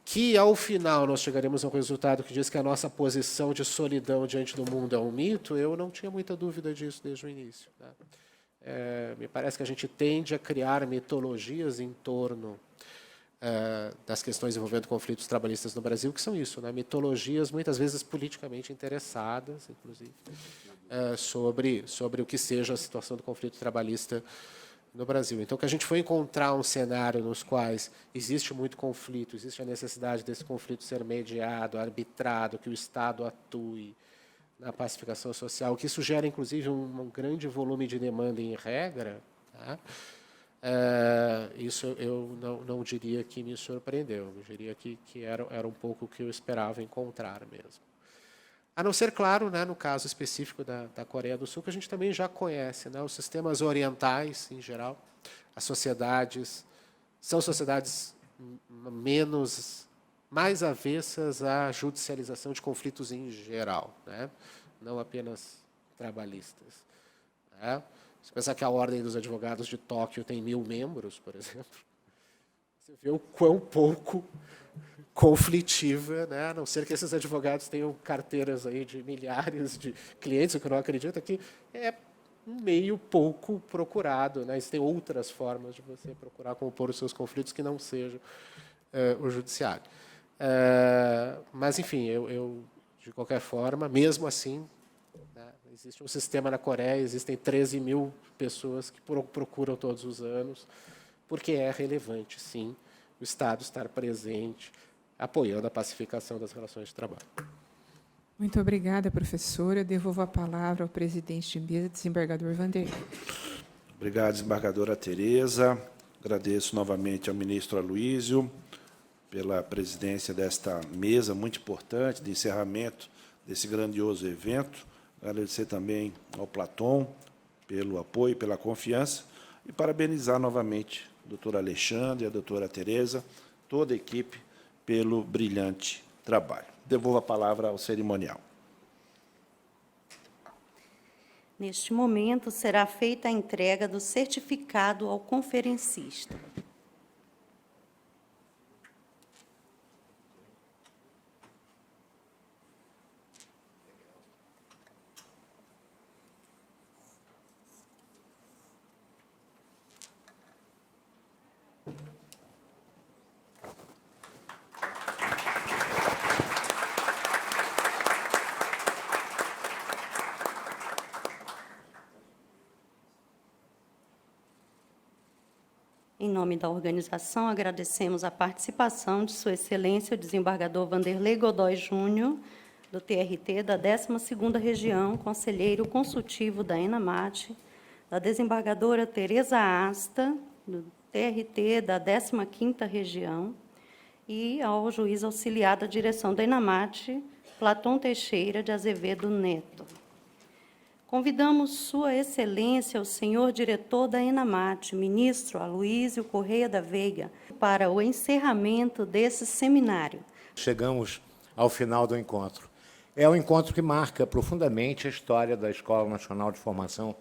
que ao final nós chegaremos a um resultado que diz que a nossa posição de solidão diante do mundo é um mito, eu não tinha muita dúvida disso desde o início. Tá? Me parece que a gente tende a criar mitologias em torno das questões envolvendo conflitos trabalhistas no Brasil, que são isso, né? Mitologias muitas vezes politicamente interessadas, inclusive, sobre o que seja a situação do conflito trabalhista no Brasil. Então, que a gente foi encontrar um cenário nos quais existe muito conflito, existe a necessidade desse conflito ser mediado, arbitrado, que o Estado atue na pacificação social, que isso gera, inclusive, um grande volume de demanda em regra, tá? Isso eu não diria que me surpreendeu, eu diria que era um pouco o que eu esperava encontrar mesmo. A não ser, claro, né, no caso específico da Coreia do Sul, que a gente também já conhece, né, os sistemas orientais, em geral, as sociedades, são sociedades mais avessas à judicialização de conflitos em geral, né, não apenas trabalhistas. Né. Se pensar que a Ordem dos Advogados de Tóquio tem 1000 membros, por exemplo, você vê o quão pouco conflitiva, né? A não ser que esses advogados tenham carteiras aí de milhares de clientes, o que eu não acredito, que é um meio pouco procurado, né? Existem outras formas de você procurar compor os seus conflitos que não sejam o judiciário. Mas, enfim, eu, de qualquer forma, mesmo assim, né, existe um sistema na Coreia, existem 13.000 pessoas que procuram todos os anos, porque é relevante, sim, o Estado estar presente, apoiando a pacificação das relações de trabalho. Muito obrigada, professora. Eu devolvo a palavra ao presidente de mesa, desembargador Vanderlei. Obrigado, desembargadora Tereza. Agradeço novamente ao ministro Aloísio pela presidência desta mesa muito importante de encerramento desse grandioso evento. Agradecer também ao Platon pelo apoio, pela confiança e parabenizar novamente o doutor Alexandre e a doutora Tereza, toda a equipe, pelo brilhante trabalho. Devolvo a palavra ao cerimonial. Neste momento, será feita a entrega do certificado ao conferencista. Em nome da organização, agradecemos a participação de Sua Excelência, o desembargador Vanderlei Godoy Júnior, do TRT da 12ª Região, conselheiro consultivo da ENAMAT, da desembargadora Tereza Asta, do TRT da 15ª Região, e ao juiz auxiliar da direção da ENAMAT, Platon Teixeira de Azevedo Neto. Convidamos Sua Excelência, o senhor diretor da ENAMAT, ministro Aloísio Correia da Veiga, para o encerramento desse seminário. Chegamos ao final do encontro. é um encontro que marca profundamente a história da Escola Nacional de Formação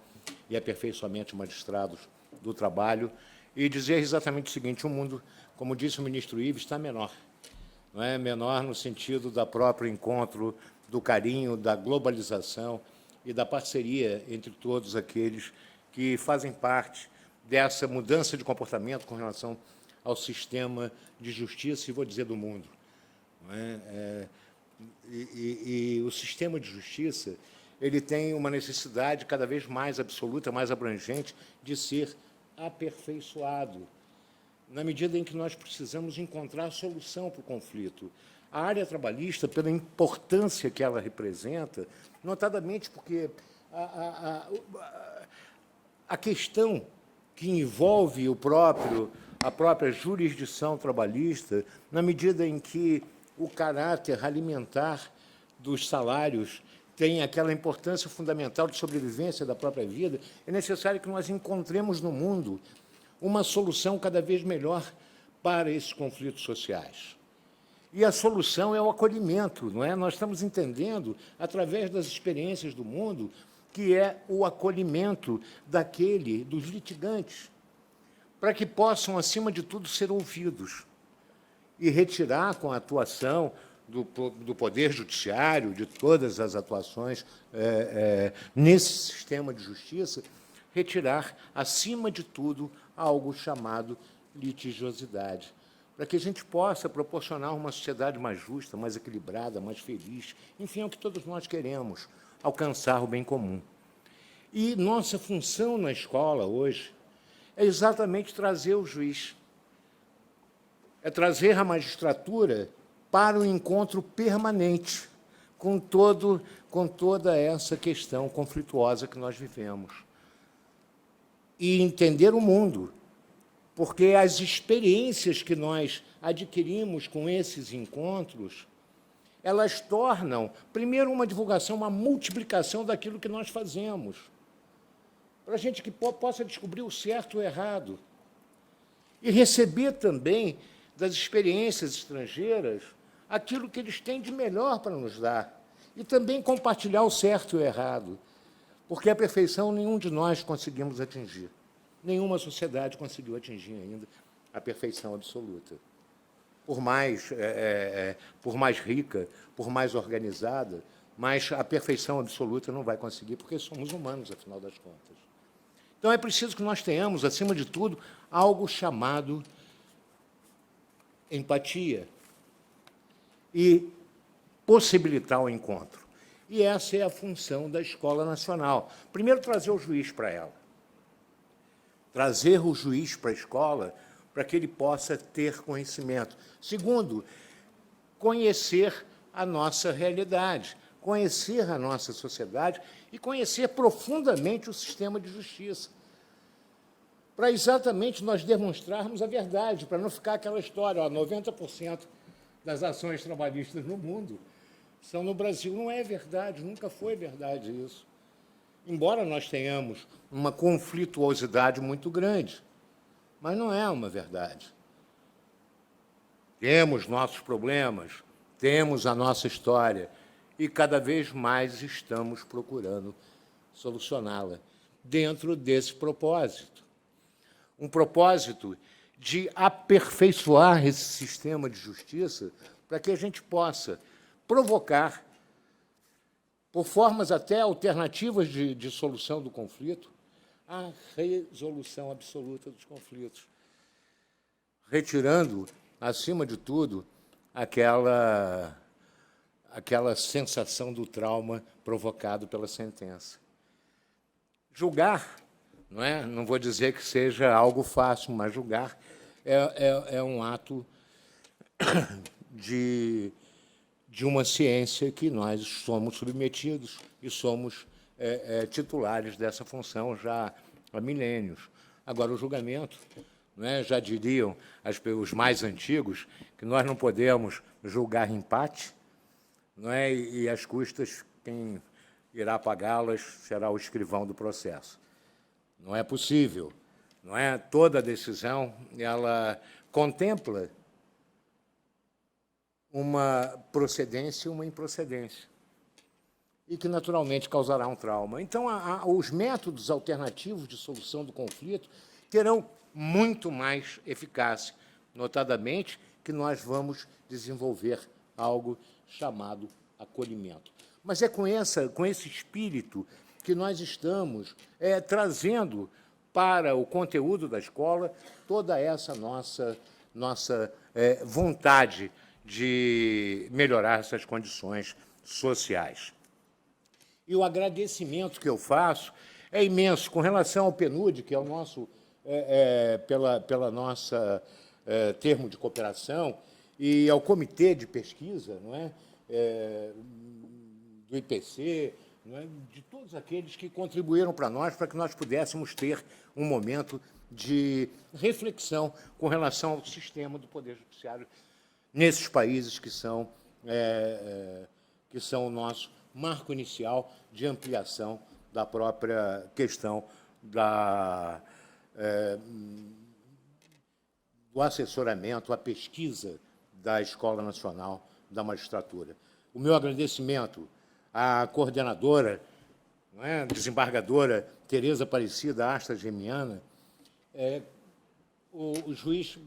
e Aperfeiçoamento de Magistrados do Trabalho, e dizer exatamente o seguinte: o mundo, como disse o ministro Ives, está menor. Não é menor no sentido do próprio encontro, do carinho, da globalização e da parceria entre todos aqueles que fazem parte dessa mudança de comportamento com relação ao sistema de justiça, e vou dizer do mundo. Não é? E o sistema de justiça ele tem uma necessidade cada vez mais absoluta, mais abrangente, de ser aperfeiçoado, na medida em que nós precisamos encontrar a solução para o conflito. A área trabalhista, pela importância que ela representa, notadamente porque a questão que envolve a própria jurisdição trabalhista, na medida em que o caráter alimentar dos salários tem aquela importância fundamental de sobrevivência da própria vida, é necessário que nós encontremos no mundo uma solução cada vez melhor para esses conflitos sociais. E a solução é o acolhimento, não é? Nós estamos entendendo, através das experiências do mundo, que é o acolhimento dos litigantes, para que possam, acima de tudo, ser ouvidos e retirar, com a atuação do Poder Judiciário, de todas as atuações nesse sistema de justiça, retirar, acima de tudo, algo chamado litigiosidade, para que a gente possa proporcionar uma sociedade mais justa, mais equilibrada, mais feliz. Enfim, é o que todos nós queremos, alcançar o bem comum. E nossa função na escola hoje é exatamente trazer o juiz, é trazer a magistratura para o encontro permanente com toda essa questão conflituosa que nós vivemos. E entender o mundo, porque as experiências que nós adquirimos com esses encontros, elas tornam, primeiro, uma divulgação, uma multiplicação daquilo que nós fazemos, para a gente que possa descobrir o certo e o errado, e receber também das experiências estrangeiras aquilo que eles têm de melhor para nos dar, e também compartilhar o certo e o errado, porque a perfeição nenhum de nós conseguimos atingir. Nenhuma sociedade conseguiu atingir ainda a perfeição absoluta. Por mais rica, por mais organizada, mas a perfeição absoluta não vai conseguir, porque somos humanos, afinal das contas. Então, é preciso que nós tenhamos, acima de tudo, algo chamado empatia e possibilitar o encontro. E essa é a função da Escola Nacional. Primeiro, trazer o juiz para ela. Trazer o juiz para a escola para que ele possa ter conhecimento. Segundo, conhecer a nossa realidade, conhecer a nossa sociedade e conhecer profundamente o sistema de justiça, para exatamente nós demonstrarmos a verdade, para não ficar aquela história, 90% das ações trabalhistas no mundo são no Brasil. Não é verdade, nunca foi verdade isso. Embora nós tenhamos uma conflituosidade muito grande, mas não é uma verdade. Temos nossos problemas, temos a nossa história, e cada vez mais estamos procurando solucioná-la dentro desse propósito. Um propósito de aperfeiçoar esse sistema de justiça para que a gente possa provocar, por formas até alternativas de solução do conflito, a resolução absoluta dos conflitos, retirando, acima de tudo, aquela sensação do trauma provocado pela sentença. Julgar, não vou dizer que seja algo fácil, mas julgar é um ato de uma ciência que nós somos submetidos e somos titulares dessa função já há milênios. Agora, o julgamento, já diriam os mais antigos que nós não podemos julgar empate, e às custas quem irá pagá-las será o escrivão do processo. Não é possível. Toda decisão ela contempla uma procedência e uma improcedência. e que, naturalmente, causará um trauma. Então, os métodos alternativos de solução do conflito terão muito mais eficácia, notadamente que nós vamos desenvolver algo chamado acolhimento. Mas é com esse espírito que nós estamos trazendo para o conteúdo da escola toda essa nossa vontade de melhorar essas condições sociais. E o agradecimento que eu faço é imenso com relação ao PNUD, que é o nosso, pela nossa termo de cooperação, e ao comitê de pesquisa, não é? Do IPC, não é? De todos aqueles que contribuíram para que nós pudéssemos ter um momento de reflexão com relação ao sistema do Poder Judiciário nesses países que são o nosso marco inicial de ampliação da própria questão do assessoramento, a pesquisa da Escola Nacional da Magistratura. O meu agradecimento à coordenadora, não é, desembargadora Tereza Aparecida Asta Gemiana, o juiz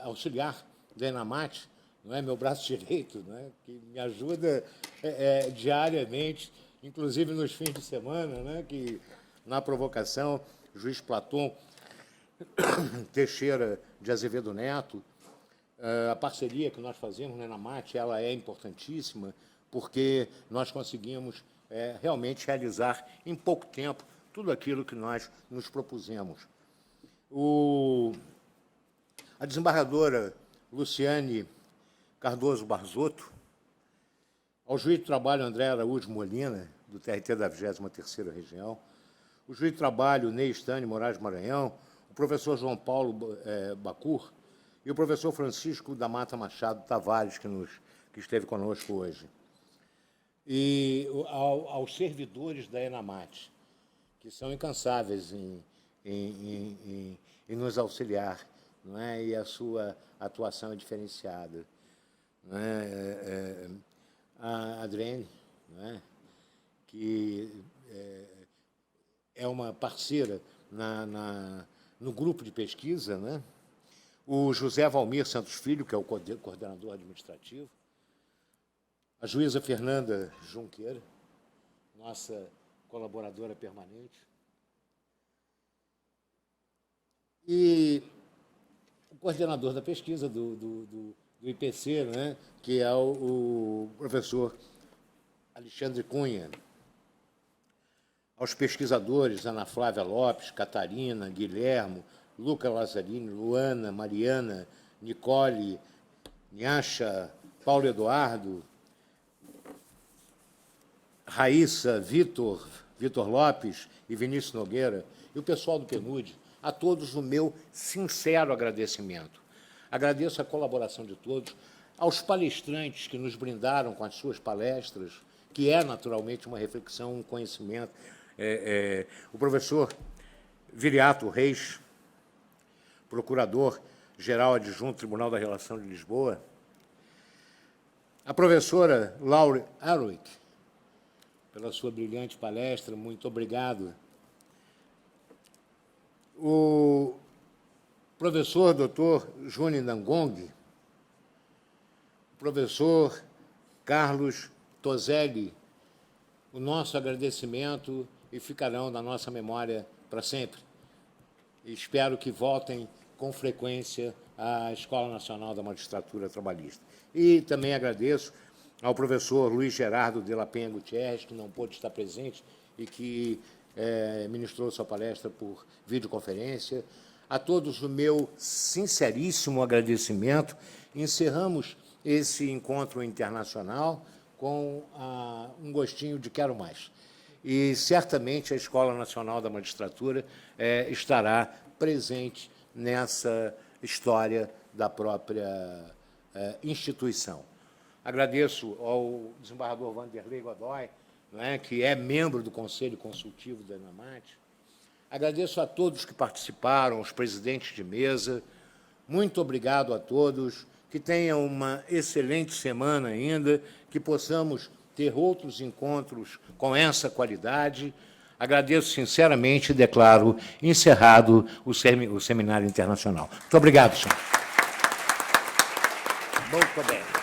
auxiliar da ENAMAT, não é, meu braço direito, não é, que me ajuda diariamente, inclusive nos fins de semana, né, que na provocação, o juiz Platão Teixeira de Azevedo Neto, a parceria que nós fazemos na ENAMAT, ela é importantíssima, porque nós conseguimos realmente realizar em pouco tempo tudo aquilo que nós nos propusemos. A desembargadora Luciane Cardoso Barzotto, ao juiz de trabalho André Araújo Molina, do TRT da 23ª Região, o juiz de trabalho Ney Stane Moraes Maranhão, o professor João Paulo Bacur e o professor Francisco da Mata Machado Tavares, que esteve conosco hoje. E aos servidores da ENAMAT, que são incansáveis em nos auxiliar, não é? E a sua atuação é diferenciada. Não é? A Adriane, não é? Que é uma parceira no grupo de pesquisa, né? O José Valmir Santos Filho, que é o coordenador administrativo, a juíza Fernanda Junqueira, nossa colaboradora permanente, e o coordenador da pesquisa do IPC, né, que é o professor Alexandre Cunha, aos pesquisadores Ana Flávia Lopes, Catarina, Guilhermo, Luca Lazzarini, Luana, Mariana, Nicole, Niacha, Paulo Eduardo, Raíssa, Vitor Lopes e Vinícius Nogueira, e o pessoal do PNUD, a todos o meu sincero agradecimento. Agradeço a colaboração de todos, aos palestrantes que nos brindaram com as suas palestras, que é naturalmente uma reflexão, um conhecimento. O professor Viriato Reis, procurador-geral adjunto do Tribunal da Relação de Lisboa, a professora Laura Arwick, pela sua brilhante palestra, muito obrigado. O professor Dr. Júnior Nangong, o professor Carlos Tozelli, o nosso agradecimento e ficarão na nossa memória para sempre. E espero que voltem com frequência à Escola Nacional da Magistratura Trabalhista. E também agradeço ao professor Luiz Gerardo de la Penha Gutierrez, que não pôde estar presente e que ministrou sua palestra por videoconferência. A todos o meu sinceríssimo agradecimento. Encerramos esse encontro internacional com um gostinho de quero mais. E, certamente, a Escola Nacional da Magistratura estará presente nessa história da própria instituição. Agradeço ao desembargador Vanderlei Godoy, não é, que é membro do Conselho Consultivo da ENAMAT. Agradeço a todos que participaram, os presidentes de mesa. Muito obrigado a todos. Que tenham uma excelente semana ainda, que possamos ter outros encontros com essa qualidade. Agradeço sinceramente e declaro encerrado o Seminário Internacional. Muito obrigado, senhor. Bom,